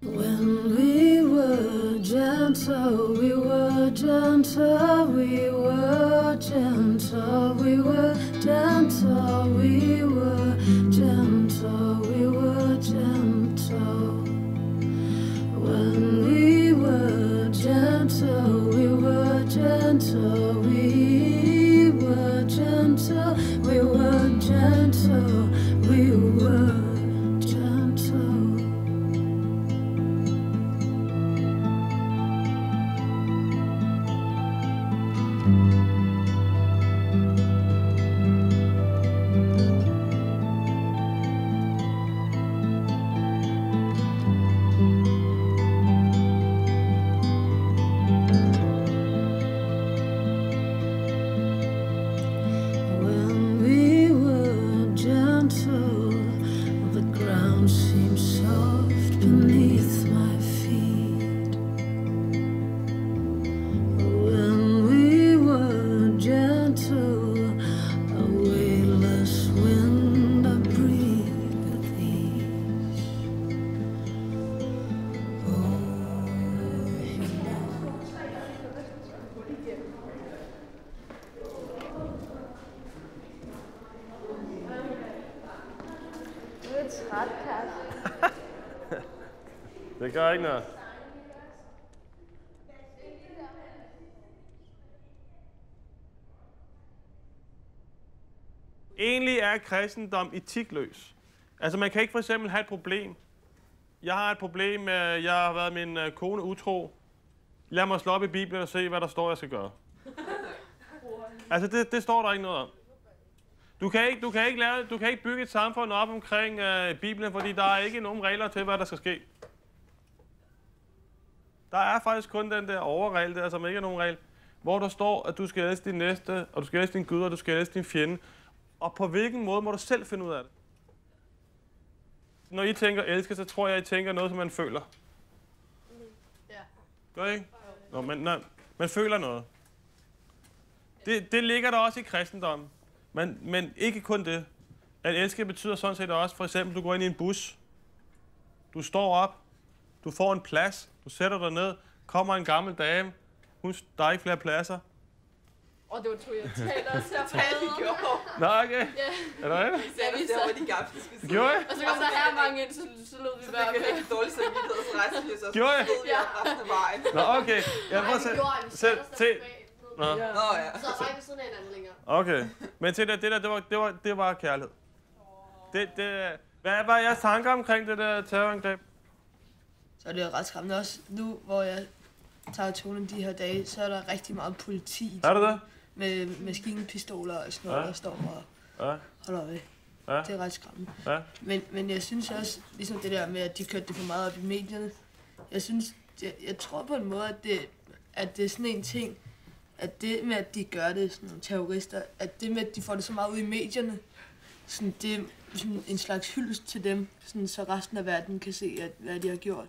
[SPEAKER 18] When we were gentle, we were gentle, we were gentle, we were gentle, we were gentle, we were gentle. When we were gentle, we were gentle, we were gentle, we were gentle, we were gentle. When we were gentle, the ground seemed soft beneath my feet. When we were gentle, a weightless wind I breathed with ease.
[SPEAKER 4] Du er træt, Karsten.
[SPEAKER 2] Det gør ikke noget. Egentlig er kristendom etikløs. Altså man kan ikke for eksempel have et problem. Jeg har et problem med, jeg har været min kone utro. Lad mig slå op i Bibelen og se, hvad der står, jeg skal gøre. Altså det står der ikke noget om. Du kan ikke bygge et samfund op omkring Bibelen, fordi der er ikke nogen regler til, hvad der skal ske. Der er faktisk kun den der overregel der, som ikke er nogen regel, hvor der står, at du skal elske din næste, og du skal elske din Gud, og du skal elske din fjende. Og på hvilken måde må du selv finde ud af det? Når I tænker elske, så tror jeg, I tænker noget, som man føler.
[SPEAKER 4] Ja.
[SPEAKER 2] Gør I ikke? Nå, man føler noget. Det ligger der også i kristendommen. Men ikke kun det. At elske betyder sådan set også, for eksempel, du går ind i en bus. Du står op. Du får en plads. Du sætter dig ned. Kommer en gammel dame. Der er ikke flere pladser.
[SPEAKER 4] Og det var to, jeg talte også her på.
[SPEAKER 2] Nå, okay.
[SPEAKER 4] Ja.
[SPEAKER 2] Er det rigtigt?
[SPEAKER 11] Vi sagde det der, hvor de gamle skal sidde.
[SPEAKER 2] Gjorde I?
[SPEAKER 4] Og så kom der her mange ind, så lød vi bare.
[SPEAKER 11] Så fik jeg rigtig dårlig samvittighed, og så rejste vi os, og så
[SPEAKER 2] Gjorde I?
[SPEAKER 11] stod vi op resten af vejen.
[SPEAKER 2] Nå, okay. Jeg prøver at se. Nå.
[SPEAKER 11] Nå, ja.
[SPEAKER 4] Så er ikke sådan en anden længere.
[SPEAKER 2] Okay. Men til det var kærlighed. Hvad var jeres tanker omkring det der terrorangreb?
[SPEAKER 5] Så er det jo ret skræmmende også. Nu, hvor jeg tager tonen de her dage, så er der rigtig meget politi.
[SPEAKER 2] Er det det?
[SPEAKER 5] Med maskinpistoler og sådan noget, der står og holder ved.
[SPEAKER 2] Ja.
[SPEAKER 5] Det er ret skræmmende.
[SPEAKER 2] Ja.
[SPEAKER 5] Men jeg synes også, ligesom det der med, at de kørte det for meget op i medierne, jeg tror på en måde, at det er sådan en ting, at det med, at de gør det, sådan nogle terrorister, at det med, at de får det så meget ud i medierne, sådan, det er sådan en slags hyldest til dem, sådan, så resten af verden kan se, hvad de har gjort.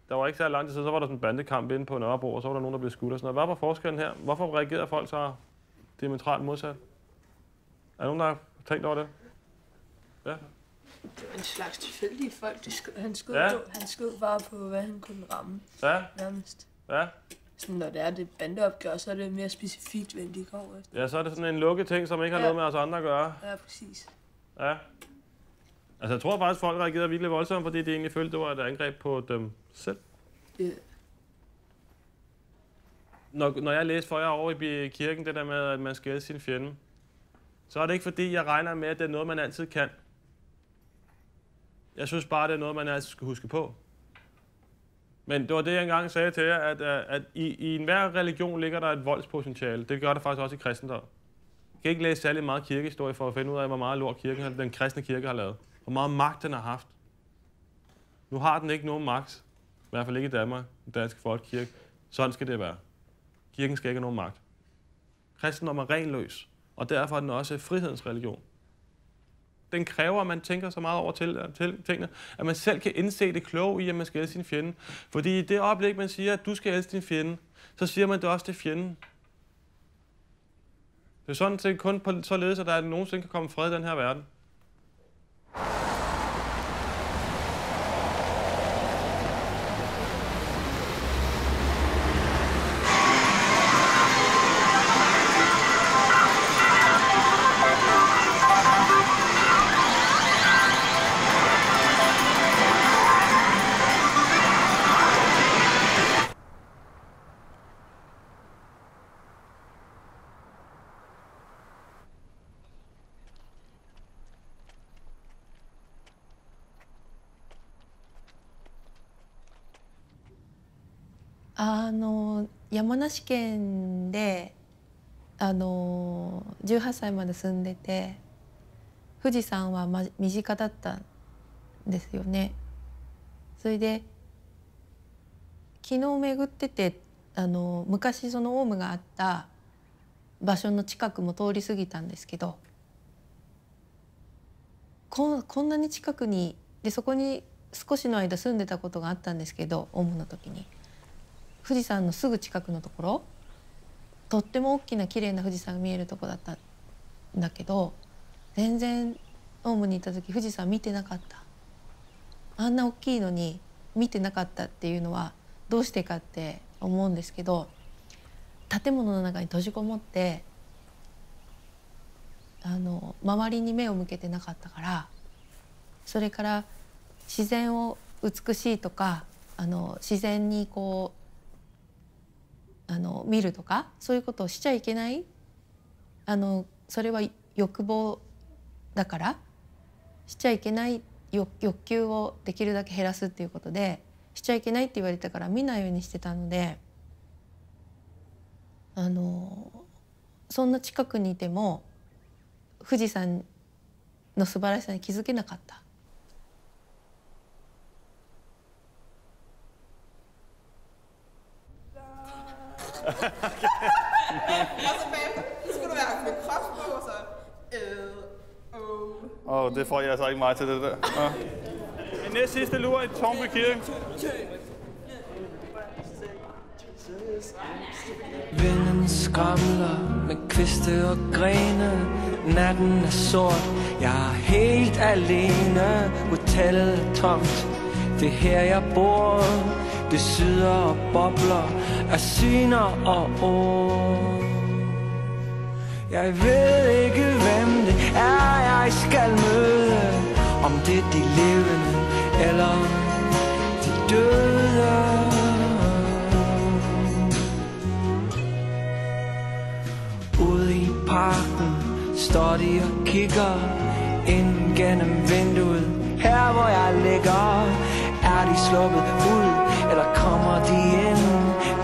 [SPEAKER 2] Der var ikke så lang tid siden, så var der sådan en bandekamp inde på Nørrebro, og så var der nogen, der blev skudt og sådan noget. Hvad var forskellen her? Hvorfor reagerede folk så diametralt modsat? Er der nogen, der har tænkt over det? Ja.
[SPEAKER 5] Det var en slags tilfældige folk. Han skød bare på, hvad han kunne ramme.
[SPEAKER 2] Ja.
[SPEAKER 5] Nærmest.
[SPEAKER 2] Ja.
[SPEAKER 5] Sådan, når det er det bandeopgør, så er det mere specifikt, hvem de går efter.
[SPEAKER 2] Ja, så er det sådan en lukket ting, som ikke har noget med os andre at gøre.
[SPEAKER 5] Ja, præcis.
[SPEAKER 2] Ja. Altså, jeg tror faktisk, folk reagerede virkelig voldsomt, fordi de egentlig følte, det var et angreb på dem selv. Når jeg læste for jer over i kirken, det der med, at man skal elske sin fjende, så er det ikke fordi, jeg regner med, at det er noget, man altid kan. Jeg synes bare, det er noget, man altid skal huske på. Men det var det, jeg engang sagde til jer, at i enhver religion ligger der et voldspotentiale. Det gør der faktisk også i kristendom. Jeg kan ikke læse særlig meget kirkehistorie for at finde ud af, hvor meget lort den kristne kirke har lavet. Hvor meget magt den har haft. Nu har den ikke nogen magt. I hvert fald ikke i Danmark, den danske folkekirke. Sådan skal det være. Kirken skal ikke have nogen magt. Kristendom er renløs, og derfor er den også frihedens religion. Den kræver, at man tænker så meget over til tingene, at man selv kan indse det kloge i, at man skal elske sin fjende. Fordi i det øjeblik, man siger, at du skal elske din fjende, så siger man det også til fjenden. Det er sådan set kun således, at der nogensinde kan komme fred i den her verden.
[SPEAKER 9] 山梨県で18歳まで住んでて、富士山は身近だったんですよね。それで昨日巡ってて昔そのオウムがあった場所の近くも通り過ぎたんですけど、こんなに近くにでそこに少しの間住んでたことがあったんですけど、オウムの時に富士山のすぐ近くのところ、とっても大きな綺麗な富士山が見えるとこだったんだけど、全然オウムに行った時富士山見てなかった。あんな大きいのに見てなかったっていうのはどうしてかって思うんですけど、建物の中に閉じこもって周りに目を向けてなかったから、それから自然を美しいとか自然にこう見るとかそういうことをしちゃいけない、それは欲望だからしちゃいけない欲求をできるだけ減らすっていうことでしちゃいけないって言われたから見ないようにしてたので、そんな近くにいても富士山の素晴らしさに気づけなかった。
[SPEAKER 2] Det får jeg altså ikke meget til det der. En næste sidste lur i Tårnby Kirke.
[SPEAKER 8] Vinden skramler med kviste og grene. Natten er sort, jeg er helt alene. Hotellet er tomt, det er her jeg bor. Det syder og bobler af syner og ord. Jeg ved ikke hvem det er jeg skal møde, om det er de levende eller de døde. Ude i parken står de og kigger ind gennem vinduet. Her hvor jeg ligger, er de sluppet ud, eller kommer de ind?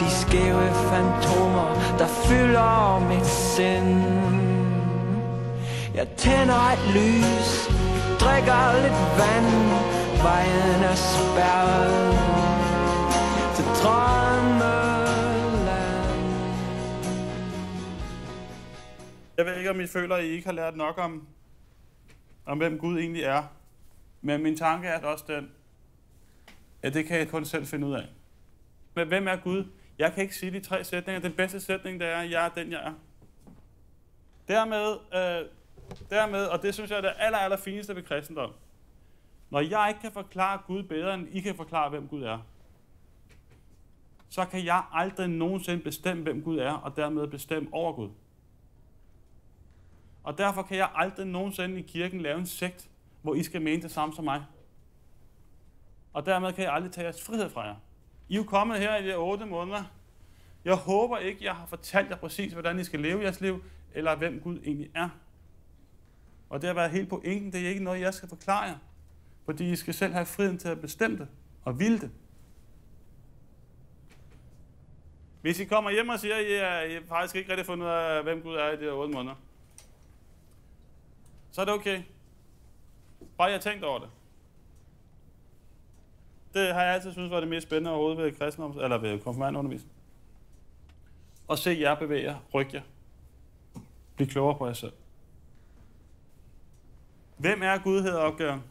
[SPEAKER 8] De skæve fantomer, der fylder mit sind. Jeg tænder et lys, drikker lidt vand. Vejen er spærret til drømmeland.
[SPEAKER 2] Jeg ved ikke, om I føler, at I ikke har lært nok om hvem Gud egentlig er. Men min tanke er også den, at det kan jeg kun selv finde ud af. Men hvem er Gud? Jeg kan ikke sige de 3 sætninger. Den bedste sætning, det er, at jeg er den, jeg er. Dermed, og det synes jeg er det aller fineste ved kristendom. Når jeg ikke kan forklare Gud bedre, end I kan forklare, hvem Gud er, så kan jeg aldrig nogensinde bestemme, hvem Gud er, og dermed bestemme over Gud. Og derfor kan jeg aldrig nogensinde i kirken lave en sekt, hvor I skal mene det samme som mig. Og dermed kan jeg aldrig tage jeres frihed fra jer. I er jo kommet her i de 8 måneder. Jeg håber ikke, jeg har fortalt jer præcis, hvordan I skal leve jeres liv, eller hvem Gud egentlig er. Og det har været helt pointen. Det er ikke noget, jeg skal forklare jer. Fordi I skal selv have friheden til at bestemme det og ville det. Hvis I kommer hjem og siger, at I faktisk ikke rigtig fundet ud af, hvem Gud er i de her 8 måneder, så er det okay. Bare jeg har tænkt over det. Det har jeg altid synes var det mest spændende overhovedet ved eller ved konfirmandundervisning. Og se jer bevæge jer, rykke jer. Bliv klogere på jer selv. Hvem er Gud, hedder opgaven?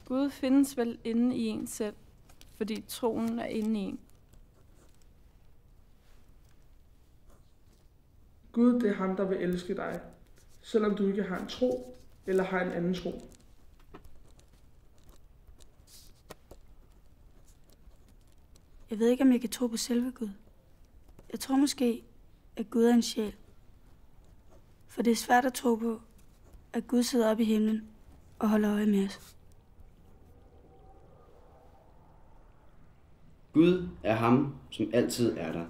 [SPEAKER 20] Gud findes vel inde i en selv, fordi troen er inde i en.
[SPEAKER 12] Gud, det er ham, der vil elske dig, selvom du ikke har en tro eller har en anden tro.
[SPEAKER 21] Jeg ved ikke, om jeg kan tro på selve Gud. Jeg tror måske, at Gud er en sjæl. For det er svært at tro på, at Gud sidder oppe i himlen og holder øje med os.
[SPEAKER 22] Gud er ham, som altid er der.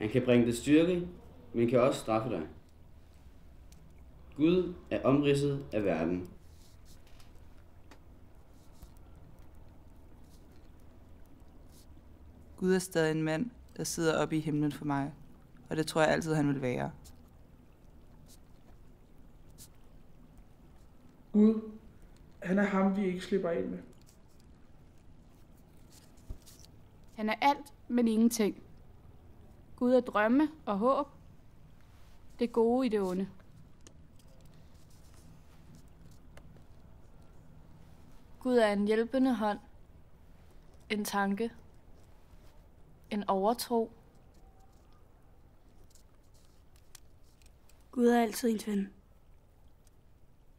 [SPEAKER 22] Han kan bringe dig styrke, men kan også straffe dig. Gud er omridset af verden.
[SPEAKER 23] Gud er stadig en mand, der sidder oppe i himlen for mig, og det tror jeg altid, han vil være.
[SPEAKER 12] Gud, han er ham, vi ikke slipper ind med.
[SPEAKER 14] Han er alt, men ingenting. Gud er drømme og håb. Det gode i det onde.
[SPEAKER 24] Gud er en hjælpende hånd. En tanke. En overtro.
[SPEAKER 21] Gud er altid ens ven.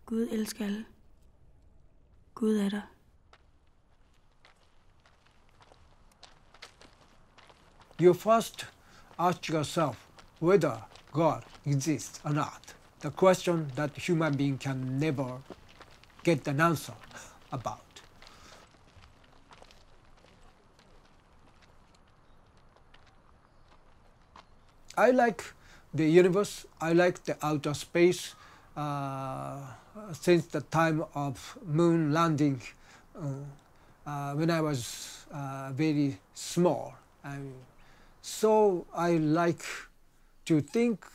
[SPEAKER 21] Gud elsker alle. Gud er der.
[SPEAKER 1] You first ask yourself whether God exists or not. The question that human being can never get an answer about. I like the universe. I like the outer space. Since the time of moon landing, when I was very small. So I like to think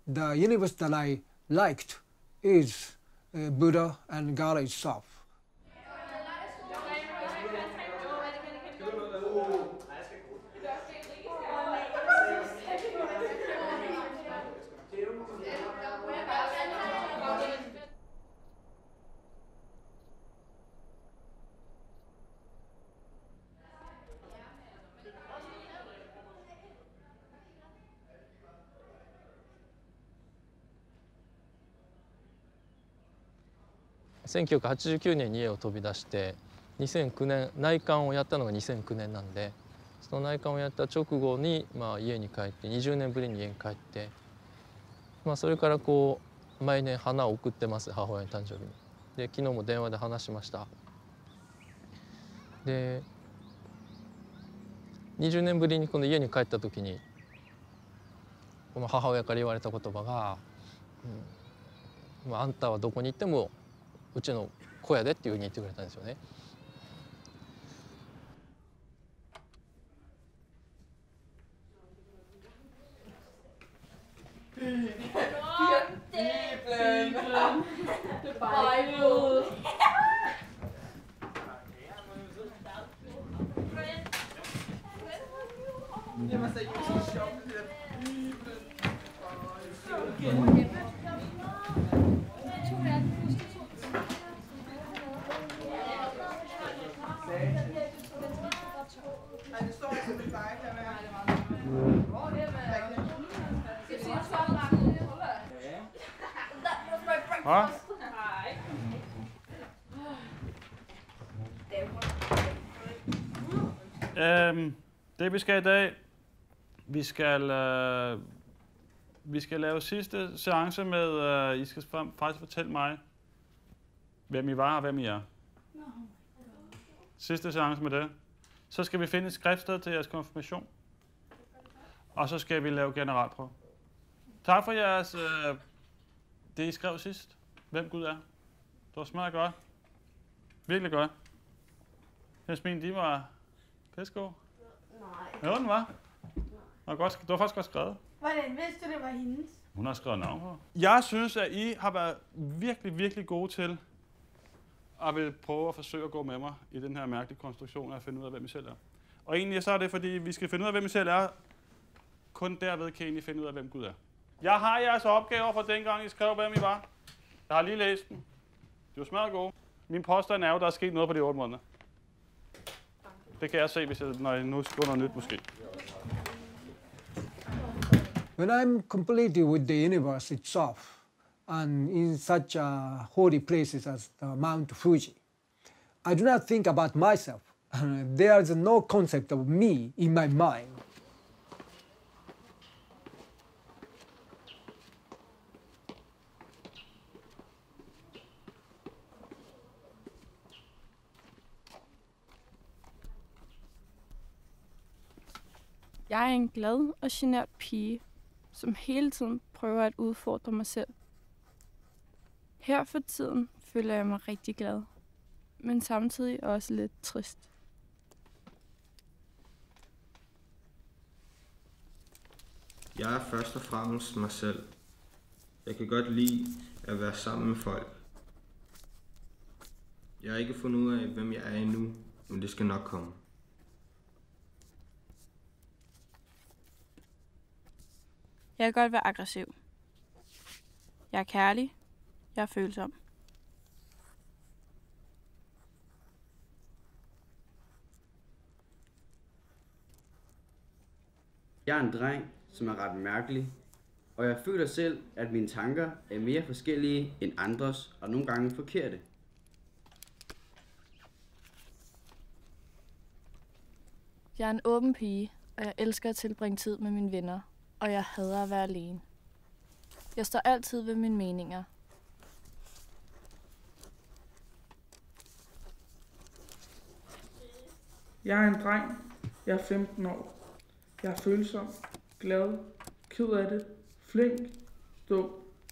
[SPEAKER 1] the universe that I liked is Buddha and God itself.1989
[SPEAKER 10] 年に家を飛び出して2009年内観をやったのが2009年なんで、その内観をやった直後に、家に帰って20年ぶりに家に帰って、それからこう毎年花を送ってます、母親の誕生日に。で昨日も電話で話しました。で20年ぶりにこの家に帰った時にこの母親から言われた言葉が「あんたはどこに行ってもうちの子やで」っていうふうに言ってくれたんですよね。
[SPEAKER 2] Hvad? Det vi skal i dag, vi skal lave sidste seance med, I skal faktisk fortælle mig, hvem I var og hvem I er. Sidste seance med det. Så skal vi finde et skriftsted til jeres konfirmation. Og så skal vi lave generalprøve. Tak for jeres, det I skrev sidst. Hvem Gud er. Det var smadret godt. Virkelig godt. Jasmin, de var pissegode. Nej. Jo, den var. Det var faktisk godt skrevet.
[SPEAKER 21] Hvordan vidste du, det var hendes?
[SPEAKER 2] Hun har skrevet navn på. Jeg synes, at I har været virkelig, virkelig gode til at vil prøve at forsøge at gå med mig i den her mærkelige konstruktion og finde ud af, hvem I selv er. Og egentlig så er det, fordi vi skal finde ud af, hvem I selv er. Kun derved kan I egentlig finde ud af, hvem Gud er. Jeg har jeres opgaver fra dengang, I skrev, hvem I var. Jeg har lige læst dem. Det var smadret gode. Min påstand er jo, der er sket noget på de 8 måneder. Det kan jeg se, når jeg nu skriver noget nyt måske.
[SPEAKER 1] When I'm completely with the universe itself, and in such holy places as Mount Fuji, I do not think about myself. There is no concept of me in my mind.
[SPEAKER 20] Jeg er en glad og genert pige, som hele tiden prøver at udfordre mig selv. Her for tiden føler jeg mig rigtig glad, men samtidig også lidt trist.
[SPEAKER 6] Jeg er først og fremmest mig selv. Jeg kan godt lide at være sammen med folk. Jeg har ikke fundet ud af, hvem jeg er endnu, men det skal nok komme.
[SPEAKER 24] Jeg kan godt være aggressiv. Jeg er kærlig. Jeg er følsom.
[SPEAKER 22] Jeg er en dreng, som er ret mærkelig, og jeg føler selv, at mine tanker er mere forskellige end andres, og nogle gange forkerte.
[SPEAKER 24] Jeg er en åben pige, og jeg elsker at tilbringe tid med mine venner, og jeg hader at være alene. Jeg står altid ved mine meninger.
[SPEAKER 12] Jeg er en dreng. Jeg er 15 år. Jeg er følsom, glad, ked af det, flink, dum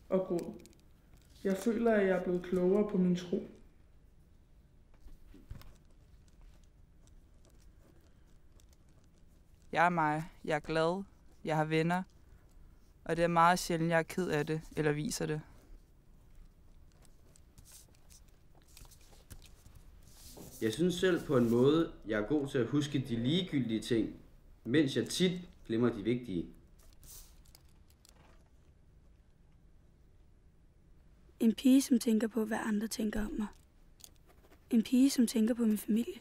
[SPEAKER 12] og god. Jeg føler, at jeg er blevet klogere på min tro.
[SPEAKER 23] Jeg er mig. Jeg er glad. Jeg har venner. Og det er meget sjældent, jeg er ked af det eller viser det.
[SPEAKER 22] Jeg synes selv på en måde, jeg er god til at huske de ligegyldige ting, mens jeg tit glemmer de vigtige.
[SPEAKER 21] En pige, som tænker på, hvad andre tænker om mig. En pige, som tænker på min familie.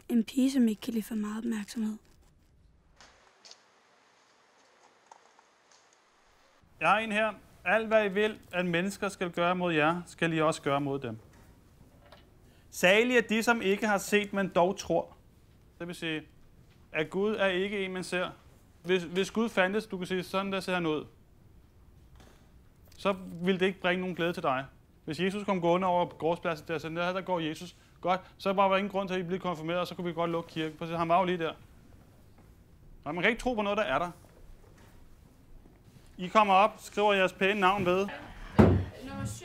[SPEAKER 21] En pige, som ikke kan lide for meget opmærksomhed.
[SPEAKER 2] Jeg har en her. Alt hvad I vil, at mennesker skal gøre mod jer, skal I også gøre mod dem. Salige er de, som ikke har set, men dog tror. Det vil sige, at Gud er ikke en, man ser. Hvis Gud fandtes, du kan sige, sådan der ser han ud, så ville det ikke bringe nogen glæde til dig. Hvis Jesus kom gående over gårdspladsen der, så der går Jesus. Godt, så var der ingen grund til, at I blev konfirmeret, og så kunne vi godt lukke kirken, for han var jo lige der. Nej, man kan ikke tro på noget, der er der. I kommer op, skriver jeres pæne navn ved.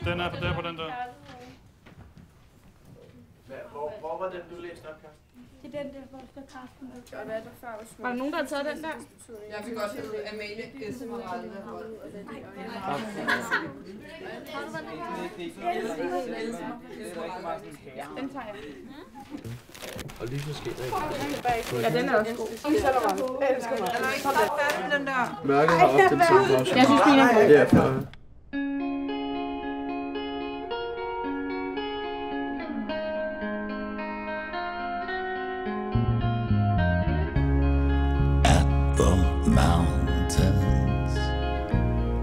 [SPEAKER 2] Den er på der på den der.
[SPEAKER 11] Hvor var den, du læste op, Karsten?
[SPEAKER 21] Det er den der, hvor der står Karsten.
[SPEAKER 14] Var der nogen, der har taget den der?
[SPEAKER 11] Jeg fik godt hedde Amalie Esmeralda.
[SPEAKER 14] Den tager jeg.
[SPEAKER 6] Og lige så sker
[SPEAKER 14] Ja, den er også god. Så er der varmt. Jeg elsker mig.
[SPEAKER 11] Er du ikke snart færdig med den der?
[SPEAKER 6] Mørket har ofte en tid også.
[SPEAKER 14] Jeg synes, min er god.
[SPEAKER 6] Ja, for...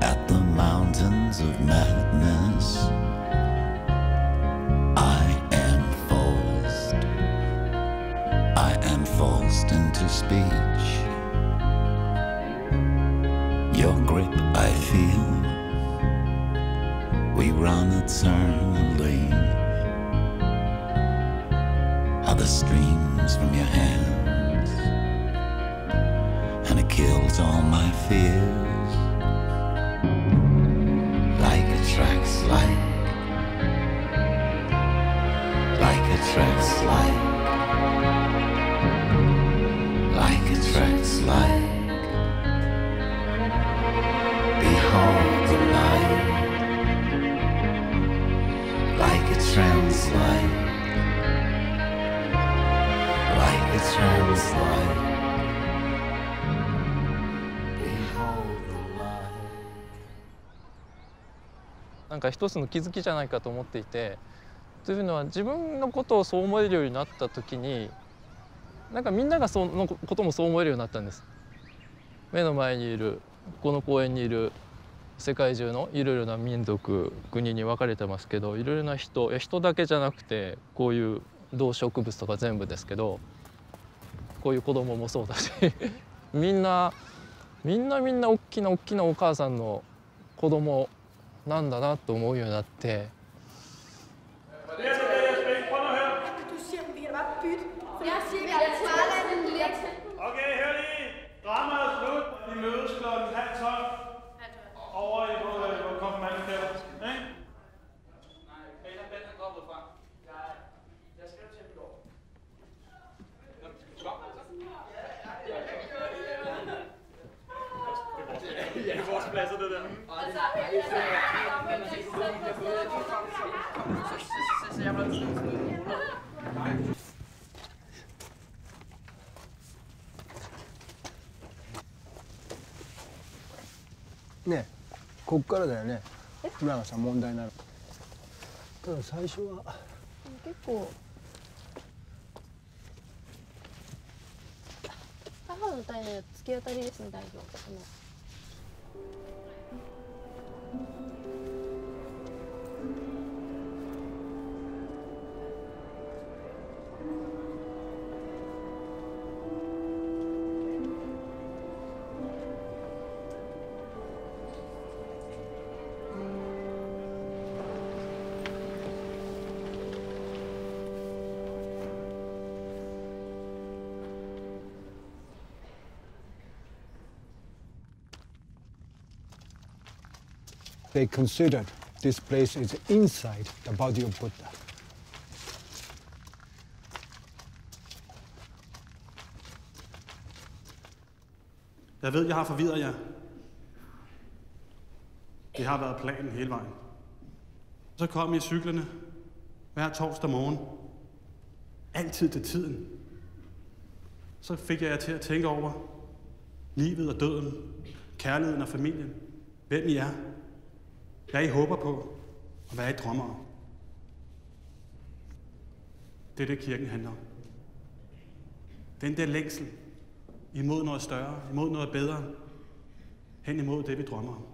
[SPEAKER 13] At the mountains sands of madness. I am forced into speech. Your grip I feel. We run eternally. Other streams from your hands, and it kills all my fears. Like a track slide, like a track slide, like a track slide. Behold the light, like a translite, like a translite. Behold the light.
[SPEAKER 10] なんか一つの気づきじゃないかと思っていて、というのは自分のことをそう思えるようになった時に、なんかみんながそのこともそう思えるようになったんです。目の前にいるこの公園にいる世界中のいろいろな民族国に分かれてますけど、いろいろな人だけじゃなくて、こういう動植物とか全部ですけど、こういう子供もそうだしみんな大きなお母さんの子供なんだなと思うようになって。
[SPEAKER 2] Okay, hør lige. Dramaet er slut. Vi mødes kl. 11:30 over i hvor konfirmandskælder. Ikke? Nej, Peter Bent er kommet fra. Jeg skal til i går. Ja, det er vores pladser, det der. Så jeg var til
[SPEAKER 1] ねえ、こっからだよね。村がさ問題になる。ただ最初は
[SPEAKER 9] 結構母の体の突き当たりですね、だいぶ。
[SPEAKER 1] They considered this place is inside the body of Buddha.
[SPEAKER 2] Jeg ved, jeg har forvirret jer. Det har været planen hele vejen. Så kom I cyklerne hver torsdag morgen. Altid til tiden. Så fik jeg jer til at tænke over livet og døden, kærligheden og familien. Hvem I er. Hvad I håber på, og hvad I drømmer om. Det er det, kirken handler om. Den der længsel imod noget større, imod noget bedre, hen imod det, vi drømmer om.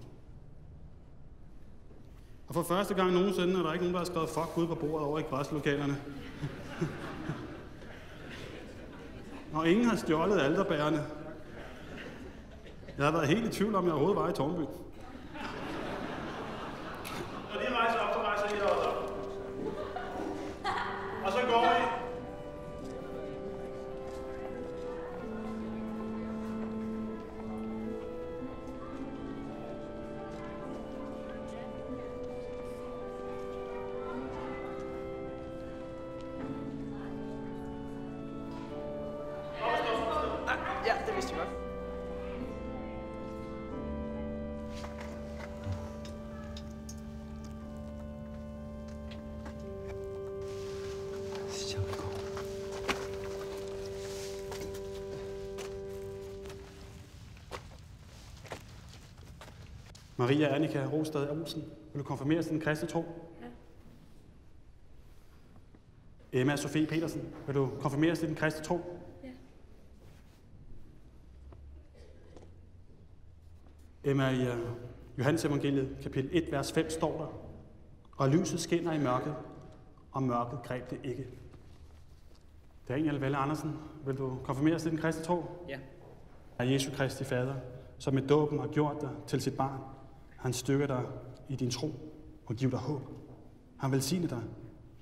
[SPEAKER 2] Og for første gang nogensinde er der ikke nogen, der har skrevet fuck Gud på bordet over i græslokalerne. Og ingen har stjålet alterbærerne. Jeg har været helt i tvivl om, jeg overhovedet var i Tårnby. Når de rejser op, så rejser I også op. Og så går I.
[SPEAKER 11] Ja, det vidste jeg godt.
[SPEAKER 2] Maria Annika Rostad Olsen, vil du konfirmeres til den kristne tro? Ja. Emma Sofie Petersen, vil du konfirmeres til den kristne tro?
[SPEAKER 24] Ja.
[SPEAKER 2] Emma
[SPEAKER 3] Johannes evangeliet, kapitel 1, vers 5, står der: Og lyset skinner i mørket, og mørket greb det ikke. Daniel Valle Andersen, vil du konfirmeres til den kristne tro?
[SPEAKER 15] Ja.
[SPEAKER 3] Er Jesu Kristi fader, som med dåben har gjort dig til sit barn. Han styrker dig i din tro og giver dig håb. Han velsigner dig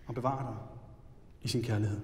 [SPEAKER 3] og bevarer dig i sin kærlighed.